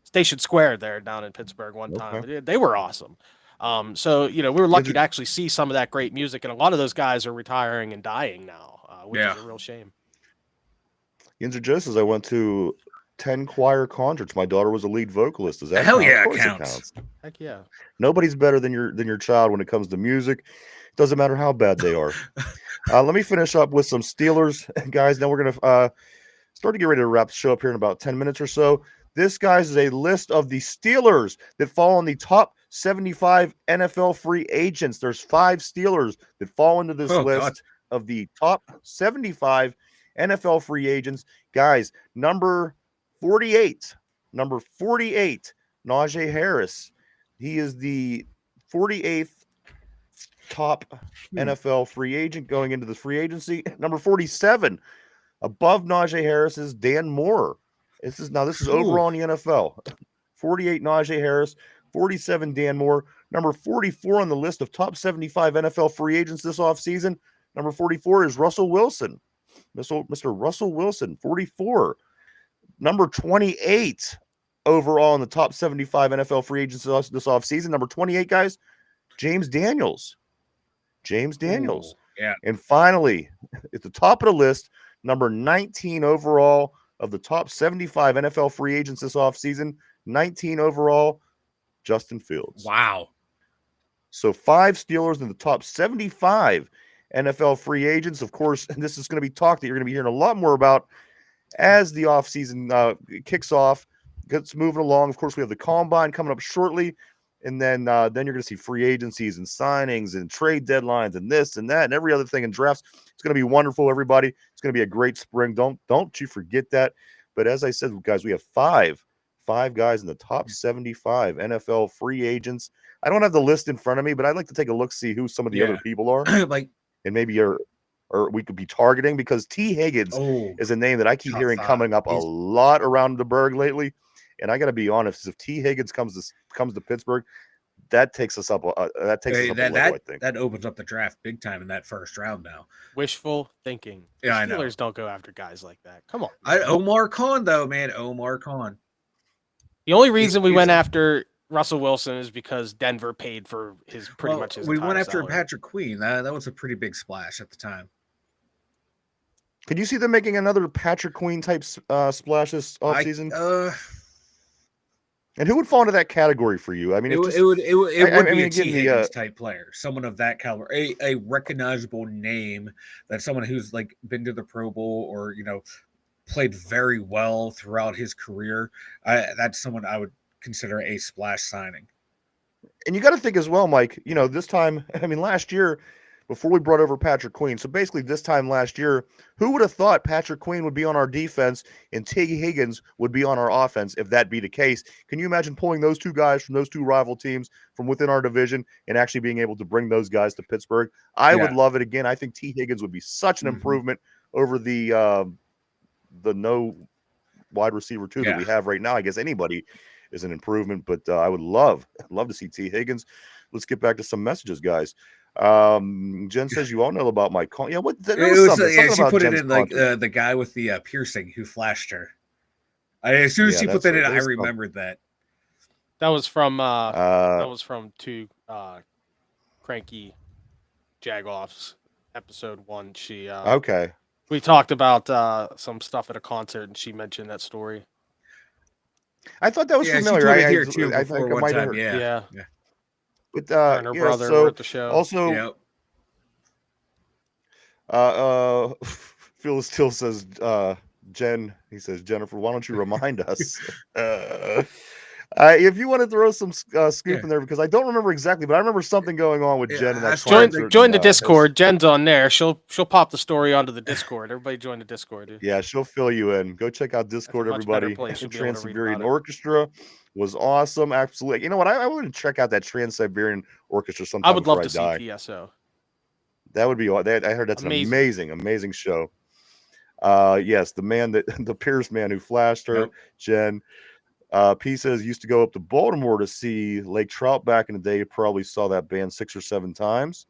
Speaker 2: Station Square there down in Pittsburgh one time.
Speaker 1: Okay.
Speaker 2: They were awesome. So we were lucky
Speaker 1: Yinzer,
Speaker 2: to actually see some of that great music, and a lot of those guys are retiring and dying now, which
Speaker 3: Yeah.
Speaker 2: is a real shame.
Speaker 1: Yinzer Joe says I went to 10 choir concerts. My daughter was a lead vocalist. Does that
Speaker 3: Hell
Speaker 1: count?
Speaker 3: yeah,
Speaker 1: Of
Speaker 3: it
Speaker 1: course it
Speaker 3: counts.
Speaker 1: counts.
Speaker 2: Heck yeah.
Speaker 1: Nobody's better than your child when it comes to music. Doesn't matter how bad they are. Let me finish up with some Steelers, guys. Then we're gonna start to get ready to wrap the show up here in about 10 minutes or so. This, guys, is a list of the Steelers that fall in the top 75 NFL free agents. There's 5 Steelers that fall into this
Speaker 3: Oh,
Speaker 1: list of the top 75 NFL free agents. Guys, number 48, Najee Harris. He is the 48th top NFL free agent going into the free agency. Number 47, above Najee Harris, is Dan Moore. This is overall in the NFL. 48 Najee Harris, 47 Dan Moore. Number 44 on the list of top 75 NFL free agents this offseason. Number 44 is Russell Wilson. Mr. Russell Wilson, 44. Number 28 overall in the top 75 NFL free agents this offseason. Number 28, guys, James Daniels.
Speaker 3: Yeah.
Speaker 1: And finally, at the top of the list, number 19 overall of the top 75 NFL free agents this offseason, 19 overall, Justin Fields.
Speaker 3: Wow.
Speaker 1: So 5 Steelers in the top 75 NFL free agents. Of course, this is going to be talk that you're going to be hearing a lot more about as the offseason kicks off, gets moving along. Of course, we have the Combine coming up shortly. And then you're going to see free agencies and signings and trade deadlines and this and that and every other thing in drafts. It's going to be wonderful, everybody. It's going to be a great spring. Don't you forget that. But as I said, guys, we have five guys in the top 75 NFL free agents. I don't have the list in front of me, but I'd like to take a look, see who some of the other people are,
Speaker 3: Like,
Speaker 1: and maybe or we could be targeting, because T. Higgins is a name that I keep
Speaker 3: top
Speaker 1: hearing
Speaker 3: 5.
Speaker 1: coming up a
Speaker 3: He's-
Speaker 1: lot around the Berg lately. And I got to be honest, if T. Higgins comes to Pittsburgh, that takes us up. That takes us up a level, I think.
Speaker 3: That opens up the draft big time in that first round now.
Speaker 2: Wishful thinking. The
Speaker 3: Yeah, I know.
Speaker 2: Steelers don't go after guys like that. Come on.
Speaker 3: Omar Khan, though, man. Omar Khan.
Speaker 2: The only reason we
Speaker 3: he's
Speaker 2: went
Speaker 3: a-
Speaker 2: after Russell Wilson is because Denver paid for his pretty much his
Speaker 3: We went
Speaker 2: entire
Speaker 3: after
Speaker 2: salary.
Speaker 3: Patrick Queen. That was a pretty big splash at the time.
Speaker 1: Could you see them making another Patrick Queen type splash this offseason? And who would fall into that category for you? I mean,
Speaker 3: It
Speaker 1: if
Speaker 3: would
Speaker 1: just-
Speaker 3: be
Speaker 1: I mean,
Speaker 3: a
Speaker 1: again,
Speaker 3: T.
Speaker 1: the,
Speaker 3: Higgins type player, someone of that caliber, a recognizable name, that someone who's like been to the Pro Bowl or played very well throughout his career. That's someone I would consider a splash signing.
Speaker 1: and you got to think as well, Mike, this time, I mean, last year, before we brought over Patrick Queen, so basically this time last year, who would have thought Patrick Queen would be on our defense and T. Higgins would be on our offense if that be the case? Can you imagine pulling those two guys from those two rival teams from within our division and actually being able to bring those guys to Pittsburgh? I would love it. Again, I think T. Higgins would be such an improvement over the no wide receiver two that we have right now. I guess anybody is an improvement, but I would love to see T. Higgins. Let's get back to some messages, guys. Jen says you all know about my con. Yeah, what? There was something
Speaker 3: She
Speaker 1: about
Speaker 3: put
Speaker 1: Jen's
Speaker 3: it in like
Speaker 1: content.
Speaker 3: the guy with the piercing who flashed her. As soon as she put that in, I remembered that.
Speaker 2: That was from two cranky Jagoffs episode 1. She
Speaker 1: Okay.
Speaker 2: We talked about some stuff at a concert, and she mentioned that story.
Speaker 1: I thought that was
Speaker 3: Yeah, she
Speaker 1: familiar.
Speaker 3: tweeted
Speaker 1: I
Speaker 3: here too
Speaker 1: I
Speaker 3: before
Speaker 1: think I
Speaker 3: one
Speaker 1: might have
Speaker 3: time.
Speaker 1: heard.
Speaker 3: Yeah.
Speaker 2: Yeah.
Speaker 1: But
Speaker 2: Her and her
Speaker 1: yeah,
Speaker 2: brother
Speaker 1: so
Speaker 2: were at the show.
Speaker 1: also
Speaker 3: Yep.
Speaker 1: Phil still says Jen, he says, Jennifer, why don't you remind us? If you want to throw some scoop
Speaker 3: Yeah.
Speaker 1: in there, because I don't remember exactly, but I remember something going on with
Speaker 3: Yeah,
Speaker 1: Jen in that
Speaker 3: as far as
Speaker 1: concert.
Speaker 2: Join the
Speaker 1: and, his-
Speaker 2: Discord. Jen's on there. She'll pop the story onto the Discord. Everybody join the Discord, dude.
Speaker 1: Yeah, she'll fill you in. Go check out Discord,
Speaker 2: much better
Speaker 1: everybody.
Speaker 2: place. You'll be able to read
Speaker 1: Trans-Siberian
Speaker 2: about it.
Speaker 1: Orchestra was awesome. Absolutely. You know what? I want to check out that Trans-Siberian Orchestra sometime
Speaker 2: I would
Speaker 1: before
Speaker 2: love
Speaker 1: I
Speaker 2: to see
Speaker 1: die.
Speaker 2: TSO.
Speaker 1: That would be. I heard that's
Speaker 2: Amazing.
Speaker 1: an amazing show. Yes, the man the Pierce man who flashed her,
Speaker 3: Yep.
Speaker 1: Jen. P says used to go up to Baltimore to see Lake Trout back in the day. Probably saw that band 6 or 7 times.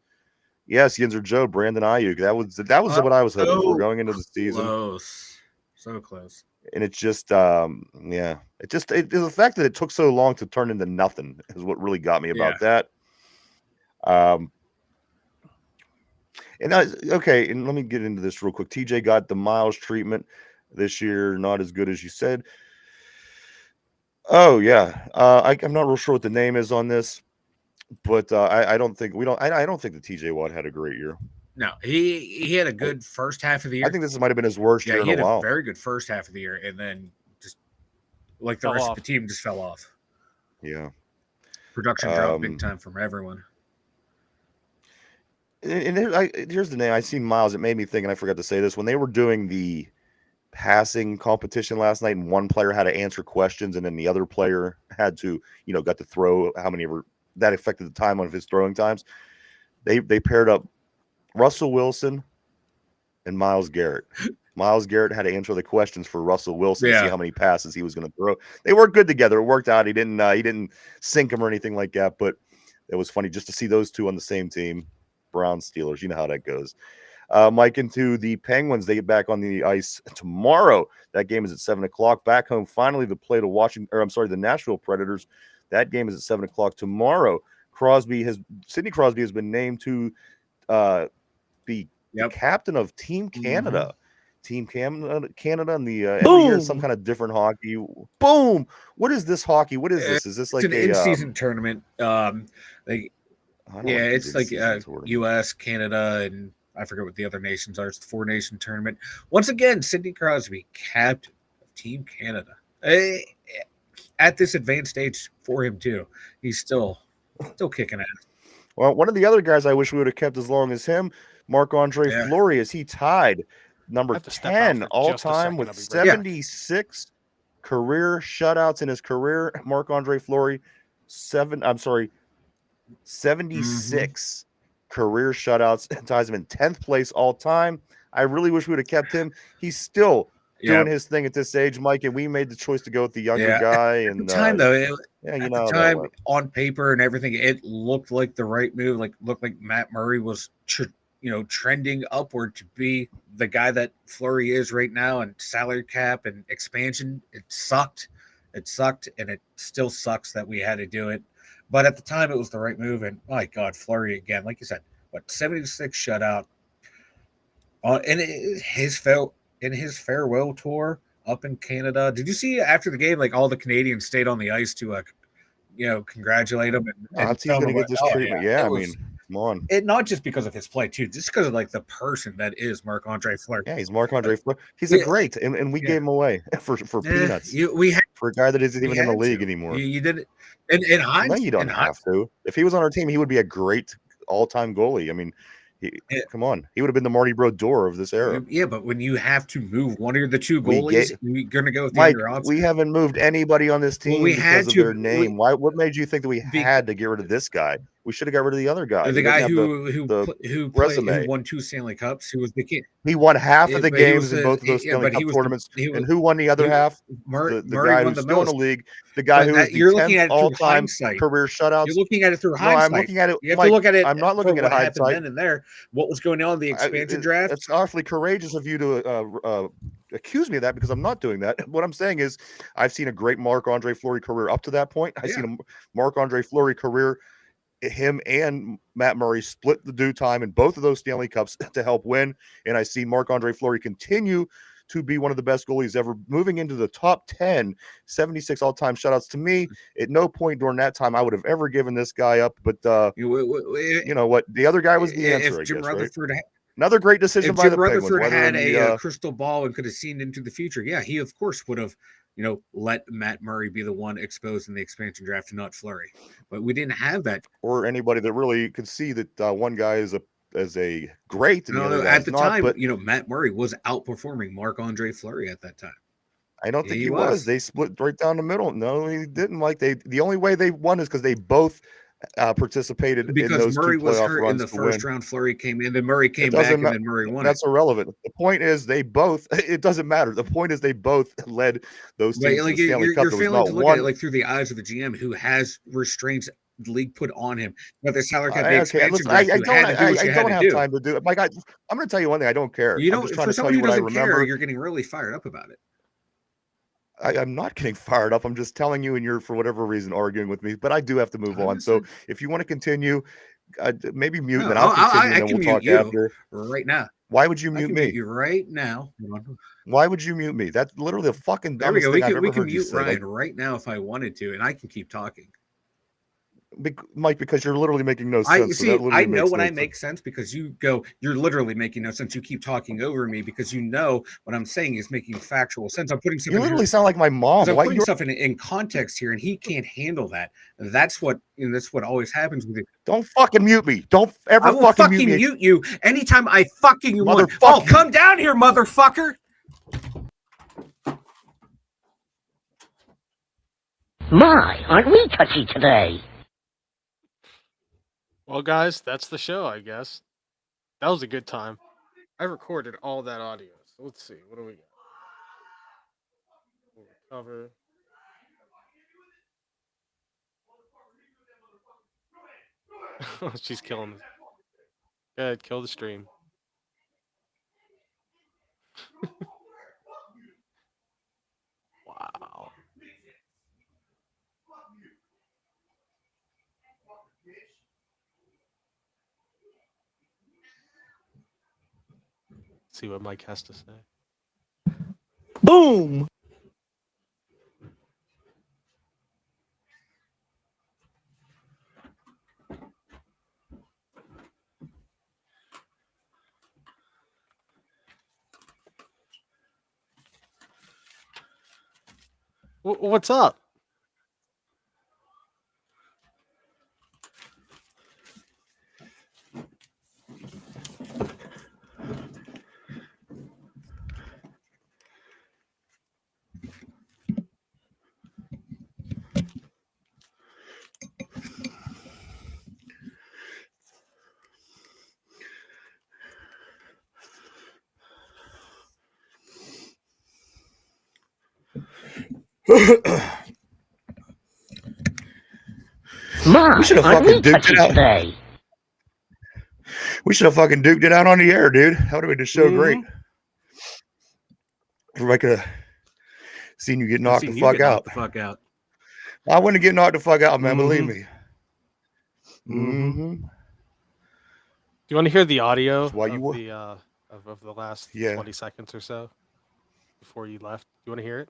Speaker 1: Yes, Yinzer Joe, Brandon Ayuk. That was what I was hoping for going into the season.
Speaker 3: Close. So close.
Speaker 1: And it's just yeah. The fact that it took so long to turn into nothing is what really got me about that. And okay, and let me get into this real quick. TJ got the Miles treatment this year, not as good as you said. Oh yeah, I'm not real sure what the name is on this, but I don't think I don't think the TJ Watt had a great year.
Speaker 3: No, he had a good first half of the year.
Speaker 1: I think this might have been his worst year
Speaker 3: he
Speaker 1: in
Speaker 3: had
Speaker 1: a while.
Speaker 3: very good first half of the year, and then just like the rest of the team just fell off.
Speaker 1: Yeah,
Speaker 3: production dropped big time from everyone.
Speaker 1: And here's the name. I seen Miles. It made me think, and I forgot to say this when they were doing the passing competition last night, and one player had to answer questions, and then the other player had to, got to throw how many ever that affected the time of his throwing times. They paired up Russell Wilson and Myles Garrett. Myles Garrett had to answer the questions for Russell Wilson to see how many passes he was going to throw. They worked good together. It worked out. He didn't sink him or anything like that, but it was funny just to see those two on the same team. Browns, Steelers, you know how that goes. Mike, into the Penguins, they get back on the ice tomorrow. That game is at 7:00. Back home, finally, to play the Nashville Predators. That game is at 7:00 tomorrow. Sidney Crosby has been named to be the captain of Team Canada. Team Canada, and the every year some kind of different hockey. Boom! What is this hockey? What is this? Is this like
Speaker 3: an in-season tournament? It's like U.S., Canada, and I forget what the other nations are. It's the 4-nation tournament. Once again, Sidney Crosby, captain of Team Canada. At this advanced stage for him too, he's still kicking ass.
Speaker 1: Well, one of the other guys I wish we would have kept as long as him, Marc-Andre Fleury, is he tied number 10 all time with 76 career shutouts in his career. Marc-Andre Fleury, 76 career shutouts, ties him in 10th place all time. I really wish we would have kept him. He's still doing his thing at this age, Mike, and we made the choice to go with the younger guy. And
Speaker 3: at the time, though,
Speaker 1: at
Speaker 3: the time on paper and everything, it looked like the right move. Looked like Matt Murray was, trending upward to be the guy that Fleury is right now, and salary cap and expansion. It sucked, and it still sucks that we had to do it. But at the time, it was the right move. And my God, Fleury again, like you said, 76 shutout. And his farewell tour up in Canada. Did you see after the game, like all the Canadians stayed on the ice to, congratulate him?
Speaker 1: And he's going to get this treatment. Yeah, I mean, come on.
Speaker 3: It not just because of his play too, just because of like the person that is Marc-Andre Fleury.
Speaker 1: Yeah, he's Marc-Andre Fleury. He's a great, and we gave him away for peanuts. For a guy that isn't even in the league anymore.
Speaker 3: You did it. In hindsight,
Speaker 1: no, you don't have to. If he was on our team, he would be a great all-time goalie. I mean, come on, he would have been the Marty Brodeur of this era.
Speaker 3: Yeah, but when you have to move one of the two goalies, you're going to go with the
Speaker 1: Mike,
Speaker 3: other option.
Speaker 1: We haven't moved anybody on this team because of their name. What made you think that we had to get rid of this guy? We should have got rid of the other guy.
Speaker 3: The guy who won 2 Stanley Cups, who was the kid.
Speaker 1: He won half of the games in both of those Stanley Cup tournaments. And who won the other half? The guy who's still in the league. The guy who is the 10th all-time career shutouts.
Speaker 3: You're looking at it through hindsight.
Speaker 1: I'm looking at it.
Speaker 3: You have to look at it.
Speaker 1: I'm not looking at hindsight.
Speaker 3: Then and there, what was going on in the expansion draft?
Speaker 1: It's awfully courageous of you to accuse me of that, because I'm not doing that. What I'm saying is, I've seen a great Marc-Andre Fleury career up to that point. I've seen a Marc-Andre Fleury career. Him and Matt Murray split the due time in both of those Stanley Cups to help win. And I see Marc-Andre Fleury continue to be one of the best goalies ever, moving into the top 10, 76 all-time shutouts. To me, at no point during that time I would have ever given this guy up. But you know what? The other guy was the answer, I guess, right? Another great decision by the Penguins.
Speaker 3: Rutherford had a crystal ball and could have seen into the future, yeah, he of course would have, let Matt Murray be the one exposed in the expansion draft and not Fleury. But we didn't have that,
Speaker 1: or anybody that really could see that one guy is a great. And the other
Speaker 3: at the
Speaker 1: not,
Speaker 3: time.
Speaker 1: But
Speaker 3: Matt Murray was outperforming Marc-Andre Fleury at that time.
Speaker 1: I don't think he was. They split right down the middle. No, he didn't. The only way they won is because they both participated
Speaker 3: because
Speaker 1: in those
Speaker 3: Murray
Speaker 1: two
Speaker 3: was
Speaker 1: playoff
Speaker 3: hurt
Speaker 1: runs
Speaker 3: in the
Speaker 1: to
Speaker 3: first
Speaker 1: win.
Speaker 3: round. Fleury came in, then Murray came back, and then Murray won.
Speaker 1: That's irrelevant. The point is they both. It doesn't matter. The point is they both led those teams to the Stanley Cup.
Speaker 3: You're failing to look at it through the eyes of the GM who has restraints the league put on him. But the salary cap, the expansion draft, I don't have
Speaker 1: time to do it. Mike, I'm going to tell you one thing. I don't care.
Speaker 3: I'm just trying to tell you what I remember. You're getting really fired up about it.
Speaker 1: I'm not getting fired up. I'm just telling you, and you're, for whatever reason, arguing with me. But I do have to move on. So if you want to continue, maybe mute, and then I'll continue, and then we'll talk after.
Speaker 3: Right now.
Speaker 1: Why would you mute me?
Speaker 3: You right now.
Speaker 1: Why would you mute me? That's literally the fucking dumbest thing I've ever heard you say.
Speaker 3: We can mute Ryan right now if I wanted to, and I can keep talking.
Speaker 1: Mike, because you're literally making no sense.
Speaker 3: I know when I make sense because you're literally making no sense. You keep talking over me because what I'm saying is making factual sense. I'm putting something.
Speaker 1: You literally sound like my mom.
Speaker 3: I'm putting stuff in context here, and he can't handle that. That's what always happens with you.
Speaker 1: Don't fucking mute me. Don't ever fucking
Speaker 3: mute you anytime I fucking want. Oh, come down here, motherfucker.
Speaker 4: My, aren't we touchy today?
Speaker 2: Well, guys, that's the show, I guess. That was a good time. I recorded all that audio. So let's see. What do we got? Cover. She's killing us. Go ahead, kill the stream. Wow. See what Mike has to say.
Speaker 4: Boom!
Speaker 2: What's up?
Speaker 4: We should have fucking duked it out today.
Speaker 1: We should have fucking duked it out on the air, dude. That would have been the show great. Everybody could have seen you get knocked the fuck out. I wouldn't get knocked the fuck out, man. Believe me.
Speaker 2: Do you want to hear the audio of the last 20 seconds or so before you left? Do you want to hear it?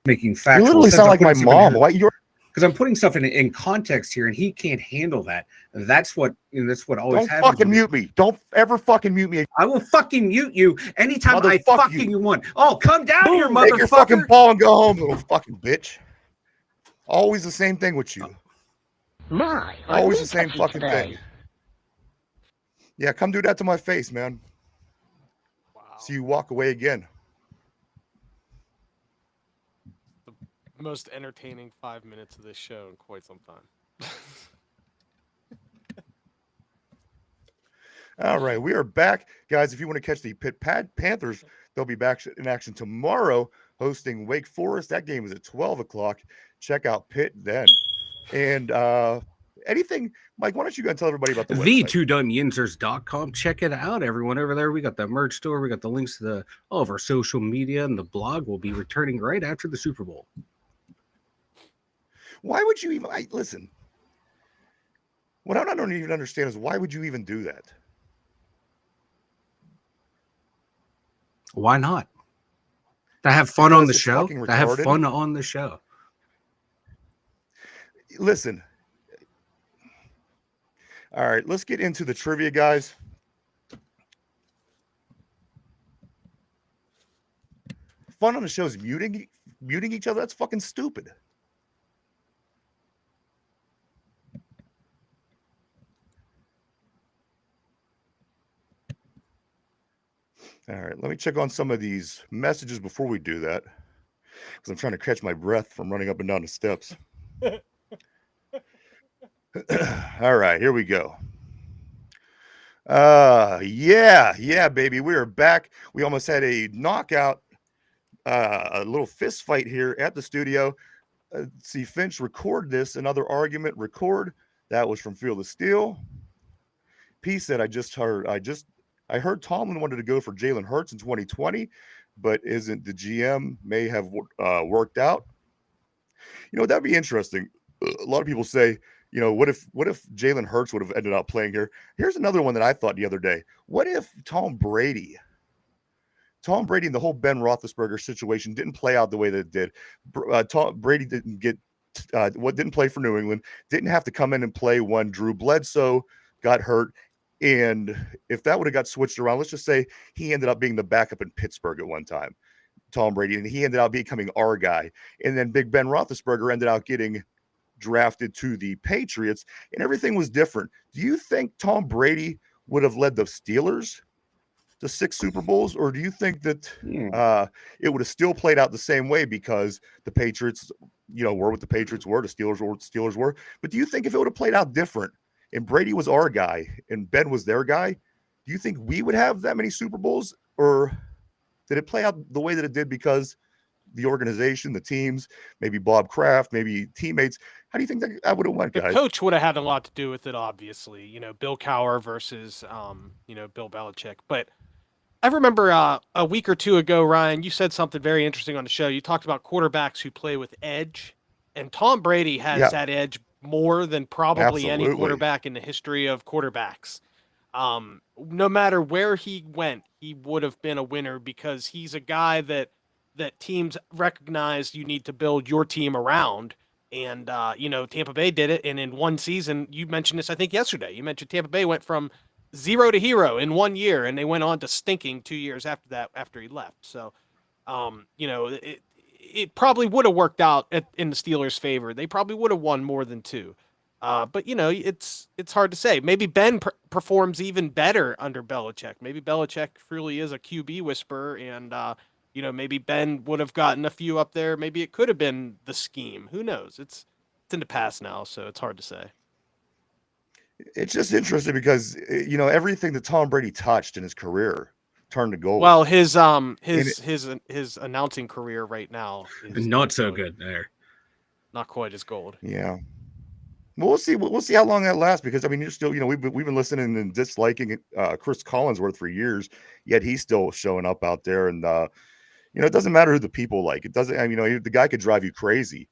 Speaker 3: Making factual.
Speaker 1: You literally sound like my mom. Why you're?
Speaker 3: Because I'm putting stuff in context here, and he can't handle that. That's what always happens.
Speaker 1: Don't fucking mute me. Don't ever fucking mute me.
Speaker 3: I will fucking mute you anytime I fucking want. Oh, come down here, motherfucker.
Speaker 1: Take your fucking ball and go home, little fucking bitch. Always the same thing with you. Always the same fucking thing. Yeah, come do that to my face, man. Wow. See you walk away again.
Speaker 2: The most entertaining 5 minutes of this show in quite some time.
Speaker 1: All right, we are back. Guys, if you want to catch the Pitt Panthers, they'll be back in action tomorrow hosting Wake Forest. That game is at 12 o'clock. Check out Pitt then. And anything, Mike, why don't you go and tell everybody about the website?
Speaker 3: The2dumyinzers.com. Check it out, everyone over there. We got the merch store. We got the links to all of our social media, and the blog will be returning right after the Super Bowl.
Speaker 1: Why would you even listen? What I don't even understand is why would you even do that?
Speaker 3: Why not? To have fun
Speaker 1: Because
Speaker 3: on the
Speaker 1: it's
Speaker 3: show.
Speaker 1: fucking
Speaker 3: To have
Speaker 1: retarded.
Speaker 3: fun on the show.
Speaker 1: Listen. All right, let's get into the trivia, guys. Fun on the show is muting each other. That's fucking stupid. All right, let me check on some of these messages before we do that, because I'm trying to catch my breath from running up and down the steps. All right, here we go. Yeah, baby, we are back. We almost had a knockout, a little fist fight here at the studio. See, Finch, record this. Another argument, record. That was from Field of Steel. P said, I heard Tomlin wanted to go for Jalen Hurts in 2020, but isn't the GM may have worked out? You know, that'd be interesting. A lot of people say, you know, what if Jalen Hurts would have ended up playing here? Here's another one that I thought the other day. What if Tom Brady and the whole Ben Roethlisberger situation didn't play out the way that it did? Tom Brady didn't play for New England, didn't have to come in and play when Drew Bledsoe got hurt. And if that would have got switched around, let's just say he ended up being the backup in Pittsburgh at one time, Tom Brady, and he ended up becoming our guy. And then Big Ben Roethlisberger ended up getting drafted to the Patriots, and everything was different. Do you think Tom Brady would have led the Steelers to 6 Super Bowls, or do you think that it would have still played out the same way because the Patriots, you know, were what the Patriots were, the Steelers were what the Steelers were? But do you think if it would have played out different and Brady was our guy and Ben was their guy, do you think we would have that many Super Bowls, or did it play out the way that it did because the organization, the teams, maybe Bob Kraft, maybe teammates? How do you think that would have went,
Speaker 2: The
Speaker 1: guys?
Speaker 2: coach would have had a lot to do with it, obviously. You know, Bill Cowher versus, Bill Belichick. But I remember a week or two ago, Ryan, you said something very interesting on the show. You talked about quarterbacks who play with edge, and Tom Brady has that edge more than probably any quarterback in the history of quarterbacks. No matter where he went, he would have been a winner because he's a guy that teams recognize you need to build your team around. And, Tampa Bay did it. And in one season, you mentioned this, I think, yesterday. You mentioned Tampa Bay went from 0 to hero in 1 year, and they went on to stinking 2 years after that, after he left. So, it probably would have worked out in the Steelers' favor. They probably would have won more than 2. But it's hard to say. Maybe Ben performs even better under Belichick. Maybe Belichick truly is a QB whisperer, and maybe Ben would have gotten a few up there. Maybe it could have been the scheme. Who knows? It's in the past now, so it's hard to say.
Speaker 1: It's just interesting because everything that Tom Brady touched in his career turned to gold.
Speaker 2: Well, his announcing career right now is
Speaker 3: not so good there.
Speaker 2: Not quite as gold.
Speaker 1: Yeah. Well, we'll see how long that lasts, because I mean, you're still, we've been listening and disliking Chris Collinsworth for years, yet he's still showing up out there, and it doesn't matter who the people like. It doesn't. The guy could drive you crazy,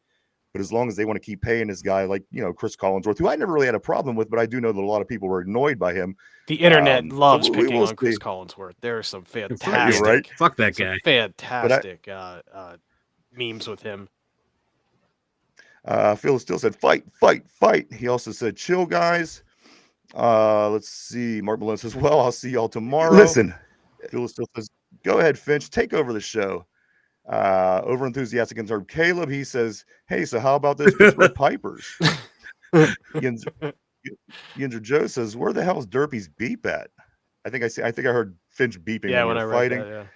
Speaker 1: but as long as they want to keep paying this guy, like Chris Collinsworth, who I never really had a problem with, but I do know that a lot of people were annoyed by him.
Speaker 2: The internet loves picking on Chris Collinsworth. There are some fantastic,
Speaker 1: right?
Speaker 3: Fuck that guy.
Speaker 2: Fantastic memes with him.
Speaker 1: Phil still said, fight. He also said, chill, guys. Let's see. Mark Malone says, well, I'll see y'all tomorrow. Listen, Phil still says, go ahead, Finch, take over the show. Over enthusiastic in term Caleb, he says, hey, so how about those Pittsburgh Pipers? Yinzer Joe says, where the hell is Derpy's beep at? I think I heard Finch beeping when I read fighting.
Speaker 2: That,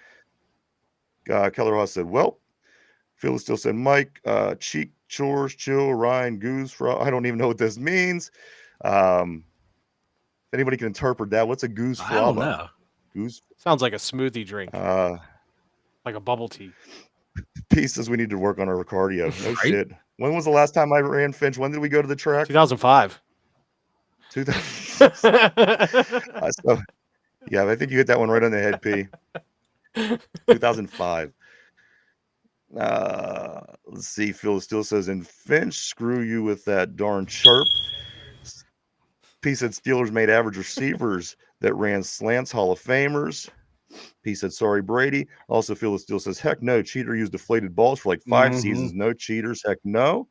Speaker 2: yeah.
Speaker 1: Keller Haas said, well, Phil still said, Mike, cheek, chores, chill, Ryan, goose, I don't even know what this means. If anybody can interpret that, what's a goose fraba?
Speaker 3: I don't know.
Speaker 1: Goose
Speaker 2: sounds like a smoothie drink, like a bubble tea.
Speaker 1: P says we need to work on our cardio. No right? Shit. When was the last time I ran, Finch? When did we go to the track?
Speaker 2: 2005.
Speaker 1: 2000. So, yeah, I think you hit that one right on the head, P. 2005. Let's see. Phil still says, and Finch, screw you with that darn chirp. P said Steelers made average receivers that ran slants, Hall of Famers. P said, sorry, Brady. Also, Phyllis Steele says, heck no. Cheater used deflated balls for like 5 seasons. No cheaters. Heck no.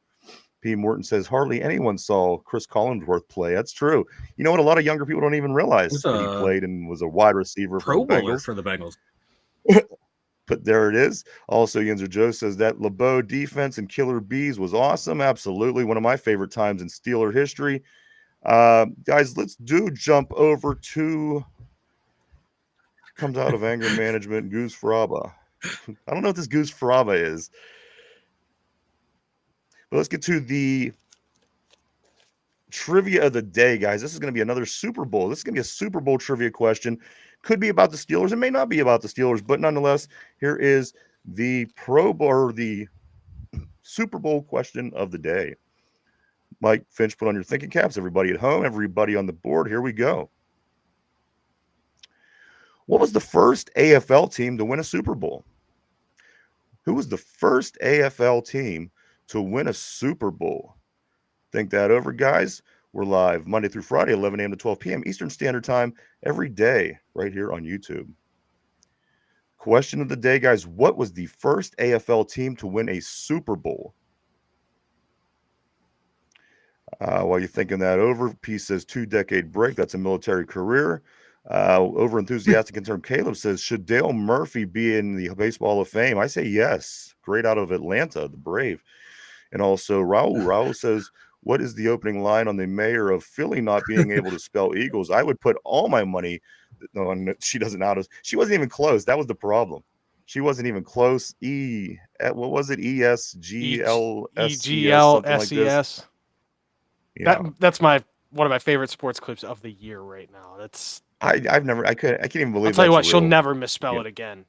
Speaker 1: P. Morton says, hardly anyone saw Chris Collinsworth play. That's true. You know what? A lot of younger people don't even realize that he played and was a wide receiver for the Bengals.
Speaker 3: For the Bengals.
Speaker 1: But there it is. Also, Yinzer Joe says that LeBeau defense and Killer Bees was awesome. Absolutely. One of my favorite times in Steeler history. Guys, let's jump over to comes out of anger management, Goose Faraba. I don't know what this Goose Faraba is. But let's get to the trivia of the day, guys. This is going to be another Super Bowl. This is going to be a Super Bowl trivia question. Could be about the Steelers. It may not be about the Steelers, but nonetheless, here is the Pro Bowl or the Super Bowl question of the day. Mike Finch, put on your thinking caps. Everybody at home, everybody on the board. Here we go. What was the first AFL team to win a Super Bowl? Who was the first AFL team to win a Super Bowl? Think that over, guys. We're live Monday through Friday, 11 a.m. to 12 p.m. Eastern Standard Time every day right here on YouTube. Question of the day, guys. What was the first AFL team to win a Super Bowl? While you're thinking that over, P says 2-decade break. That's a military career. Over enthusiastic in term, Caleb says, should Dale Murphy be in the Baseball Hall of Fame? I say yes. Great out of Atlanta, the Brave. And also Raul says, what is the opening line on the mayor of Philly not being able to spell Eagles? I would put all my money on. She doesn't know how to. She wasn't even close. That was the problem. She wasn't even close. What was it? ESGLSES, something like this.
Speaker 2: Yeah. That's one of my favorite sports clips of the year right now. That's
Speaker 1: I can't even believe.
Speaker 2: I'll tell you what, she'll never misspell it again.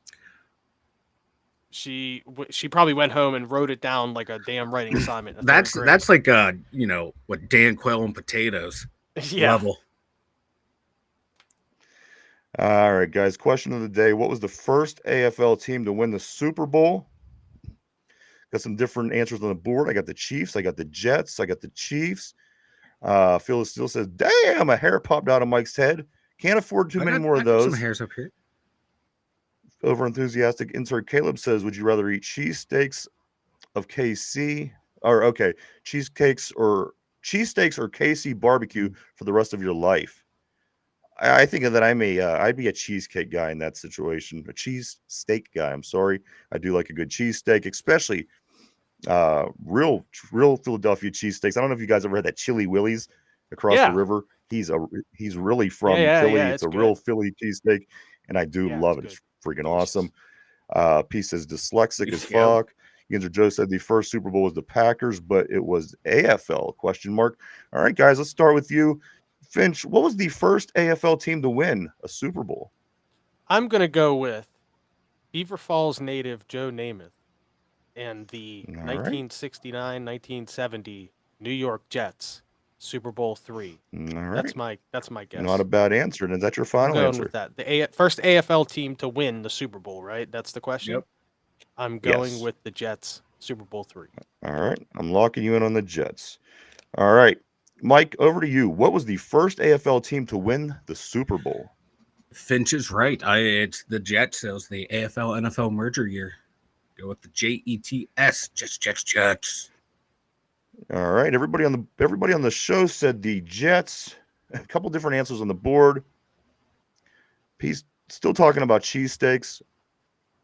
Speaker 2: She probably went home and wrote it down like a damn writing assignment.
Speaker 3: That's like what Dan Quayle and potatoes level.
Speaker 1: All right, guys. Question of the day: what was the first AFL team to win the Super Bowl? Got some different answers on the board. I got the Chiefs. I got the Jets. I got the Chiefs. Phyllis still says, "Damn, a hair popped out of Mike's head. Can't afford too many more of those."
Speaker 3: Some hairs up here.
Speaker 1: Over enthusiastic insert Caleb says, would you rather eat cheesesteaks of KC cheesesteaks or KC barbecue for the rest of your life? I think that I'd be a cheesecake guy in that situation. A cheesesteak guy. I'm sorry. I do like a good cheesesteak, especially real Philadelphia cheesesteaks. I don't know if you guys ever had that Chili Willie's across the river. He's really from Philly. It's a real Philly cheesesteak, and I do love it. It's freaking awesome. P says dyslexic as fuck. Yinzer Joe said the first Super Bowl was the Packers, but it was AFL ? All right, guys, let's start with you. Finch, what was the first AFL team to win a Super Bowl?
Speaker 2: I'm going to go with Beaver Falls native Joe Namath and the 1969-1970 New York Jets Super Bowl III.
Speaker 1: All right.
Speaker 2: That's my guess.
Speaker 1: Not a bad answer. And is that your final answer?
Speaker 2: With that. The first AFL team to win the Super Bowl, right? That's the question?
Speaker 3: Yep.
Speaker 2: I'm going with the Jets Super Bowl III.
Speaker 1: All right. I'm locking you in on the Jets. All right. Mike, over to you. What was the first AFL team to win the Super Bowl?
Speaker 3: Finch is right. It's the Jets. It was the AFL NFL merger year. Go with the JETS. Jets.
Speaker 1: All right. Everybody on the show said the Jets. A couple different answers on the board. He's still talking about cheesesteaks,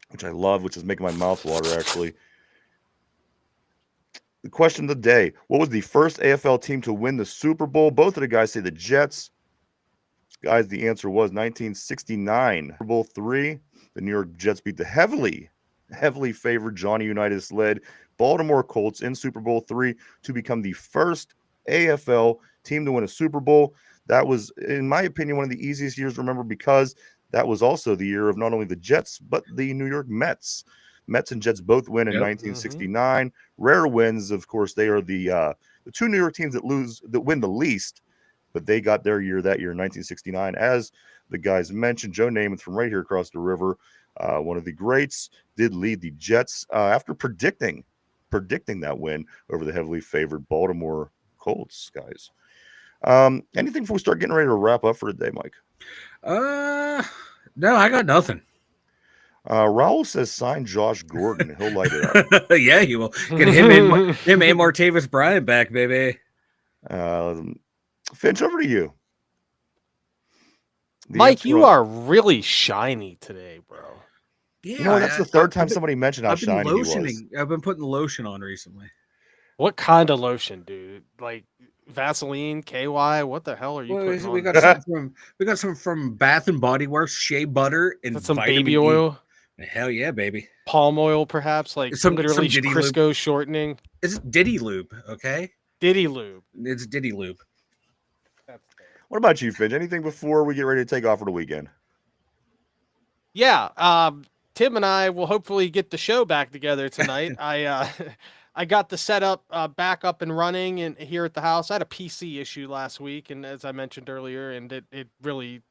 Speaker 1: which I love, which is making my mouth water, actually. The question of the day: what was the first AFL team to win the Super Bowl? Both of the guys say the Jets. Guys, the answer was 1969. Super Bowl III. The New York Jets beat the heavily favored Johnny Unitas-led Baltimore Colts in Super Bowl III to become the first AFL team to win a Super Bowl. That was, in my opinion, one of the easiest years to remember because that was also the year of not only the Jets, but the New York Mets. Mets and Jets both win in 1969. Rare wins, of course. They are the two New York teams that win the least, but they got their year that year in 1969. As the guys mentioned, Joe Namath from right here across the river, one of the greats, did lead the Jets after predicting that win over the heavily favored Baltimore Colts, guys. Anything before we start getting ready to wrap up for today, Mike?
Speaker 3: No, I got nothing.
Speaker 1: Raul says sign Josh Gordon. He'll light it up.
Speaker 3: Yeah, you will get him and Martavis Bryant back, baby.
Speaker 1: Finch, over to you.
Speaker 2: Mike, you are really shiny today, bro.
Speaker 3: Yeah,
Speaker 1: you know, that's the third time somebody mentioned how shiny he was.
Speaker 3: I've been putting the lotion on recently.
Speaker 2: What kind of lotion, dude? Like Vaseline, KY? What the hell are you putting on?
Speaker 3: We got some from Bath and Body Works, shea butter, and
Speaker 2: some
Speaker 3: vitamin
Speaker 2: baby oil.
Speaker 3: Hell yeah, baby.
Speaker 2: Palm oil, perhaps, like literally
Speaker 3: some
Speaker 2: Crisco
Speaker 3: lube.
Speaker 2: shortening.
Speaker 3: It's Diddy Lube, okay?
Speaker 2: Diddy Lube.
Speaker 3: It's Diddy Lube.
Speaker 1: What about you, Finch? Anything before we get ready to take off for the weekend?
Speaker 2: Yeah, Tim and I will hopefully get the show back together tonight. I got the setup back up and running and here at the house. I had a PC issue last week, and as I mentioned earlier, and it really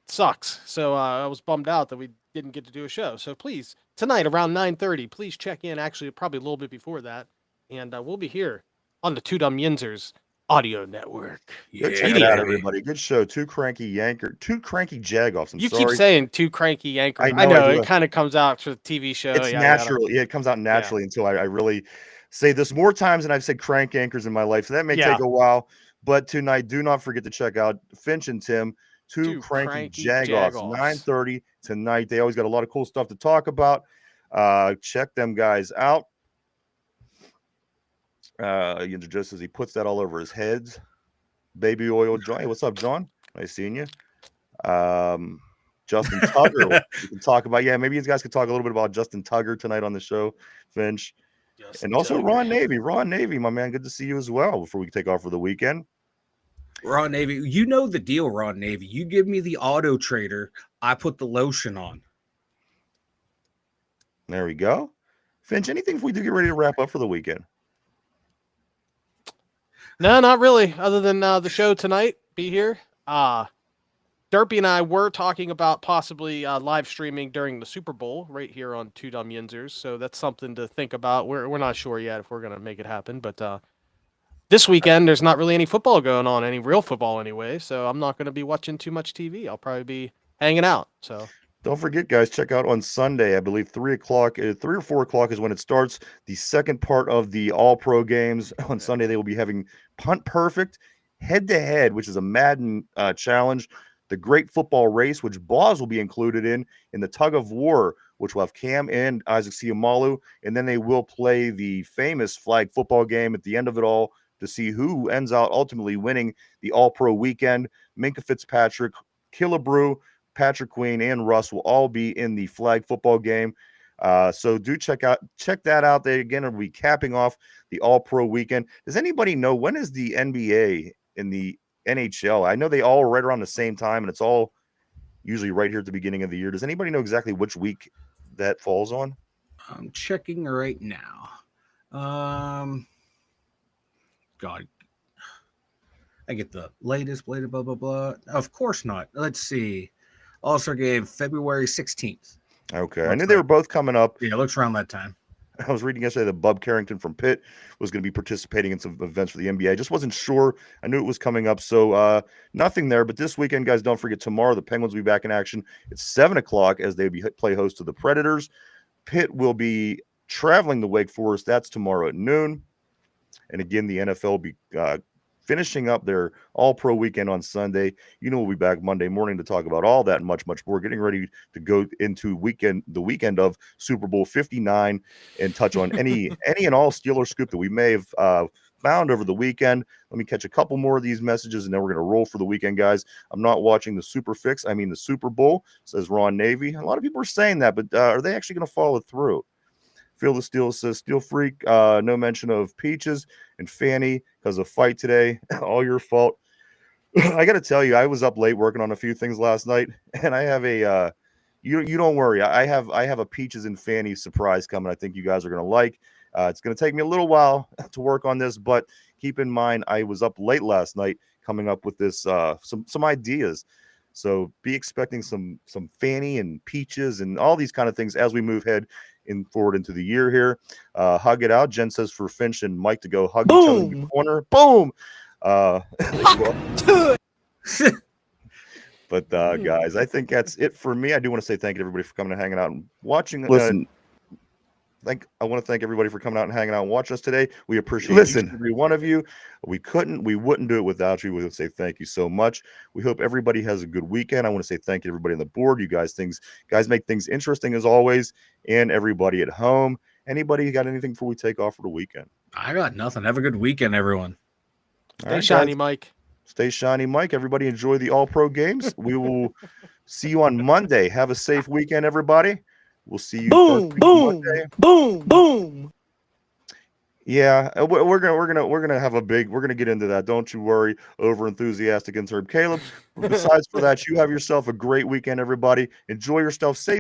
Speaker 2: sucks. So I was bummed out that we didn't get to do a show. So please, tonight around 9:30, please check in. Actually, probably a little bit before that, and we'll be here on the Two Dum Yinzers audio network.
Speaker 1: Go check it out, everybody. Good show. Two cranky jagoffs.
Speaker 2: You keep saying two cranky yankers. I know it kind of comes out for the TV show.
Speaker 1: It's natural. Yeah, it comes out naturally until I really say this more times than I've said crank anchors in my life. So that may take a while. But tonight, do not forget to check out Finch and Tim, two cranky jagoffs. 9:30 tonight. They always got a lot of cool stuff to talk about. Check them guys out. Just as he puts that all over his heads. Baby oil, John. Hey, what's up, John? Nice seeing you. Justin Tugger. We can talk about, maybe you guys could talk a little bit about Justin Tugger tonight on the show, Finch. And also Ron Navy. Ron Navy, my man. Good to see you as well before we take off for the weekend.
Speaker 3: Ron Navy, you know the deal, Ron Navy. You give me the auto trader, I put the lotion on.
Speaker 1: There we go. Finch, anything if we do get ready to wrap up for the weekend?
Speaker 2: No, not really. Other than the show tonight, be here. Derpy and I were talking about possibly live streaming during the Super Bowl right here on Two Dum Yinzers. So that's something to think about. We're not sure yet if we're going to make it happen. But this weekend, there's not really any football going on, any real football anyway. So I'm not going to be watching too much TV. I'll probably be hanging out. So
Speaker 1: don't forget, guys, check out on Sunday, I believe 3 or 4 o'clock is when it starts. The second part of the All-Pro games on Sunday, they will be having Punt Perfect head-to-head, which is a Madden challenge. The Great Football Race, which Boz will be included in the Tug of War, which will have Cam and Isaac Siamalu, and then they will play the famous flag football game at the end of it all to see who ends out ultimately winning the All-Pro weekend. Minka Fitzpatrick, Killebrew, Patrick Queen, and Russ will all be in the flag football game. So do check that out. They again will be capping off the All-Pro weekend. Does anybody know when is the NBA and the NHL? I know they all right around the same time, and it's all usually right here at the beginning of the year. Does anybody know exactly which week that falls on?
Speaker 3: I'm checking right now. God, I get the latest, blah, blah, blah, blah. Of course not. Let's see. All-Star game, February 16th.
Speaker 1: Okay. I knew they were both coming up.
Speaker 3: Yeah, it looks around that time.
Speaker 1: I was reading yesterday that Bub Carrington from Pitt was going to be participating in some events for the NBA. I just wasn't sure. I knew it was coming up, so nothing there. But this weekend, guys, don't forget tomorrow the Penguins will be back in action. It's 7 o'clock as they play host to the Predators. Pitt will be traveling to Wake Forest. That's tomorrow at noon. And again, the NFL will be finishing up their All-Pro weekend on Sunday. We'll be back Monday morning to talk about all that and much, much more. Getting ready to go into the weekend of Super Bowl 59 and touch on any and all Steelers scoop that we may have found over the weekend. Let me catch a couple more of these messages, and then we're going to roll for the weekend, guys. I'm not watching the the Super Bowl, says Ron Navy. A lot of people are saying that, but are they actually going to follow through? Phil the Steel says, Steel Freak, no mention of Peaches and Fanny because of fight today. All your fault. I got to tell you, I was up late working on a few things last night, and I have a you don't worry. I have a Peaches and Fanny surprise coming. I think you guys are going to like. It's going to take me a little while to work on this, but keep in mind I was up late last night coming up with this some ideas. So be expecting some Fanny and Peaches and all these kind of things as we move forward into the year here. Hug it out. Jen says for Finch and Mike to go hug each other in the corner. Boom. But But guys, I think that's it for me. I do want to say thank you to everybody for coming and hanging out and watching.
Speaker 5: Listen,
Speaker 1: I want to thank everybody for coming out and hanging out and watching us today. We appreciate each
Speaker 5: Listen.
Speaker 1: and every one of you. We wouldn't do it without you. We would say thank you so much. We hope everybody has a good weekend. I want to say thank you to everybody on the board. You guys make things interesting as always, and everybody at home. Anybody got anything before we take off for the weekend?
Speaker 3: I got nothing. Have a good weekend, everyone.
Speaker 1: All
Speaker 2: Stay
Speaker 1: right,
Speaker 2: shiny,
Speaker 1: guys.
Speaker 2: Mike.
Speaker 1: Stay shiny, Mike. Everybody enjoy the All-Pro games. We will see you on Monday. Have a safe weekend, everybody. We'll see you.
Speaker 4: Boom,
Speaker 1: first thing Monday.
Speaker 4: boom, boom.
Speaker 1: Yeah, we're gonna have a big. We're gonna get into that. Don't you worry. Over enthusiastic intern Caleb. Besides for that, you have yourself a great weekend, everybody. Enjoy yourself. Safe.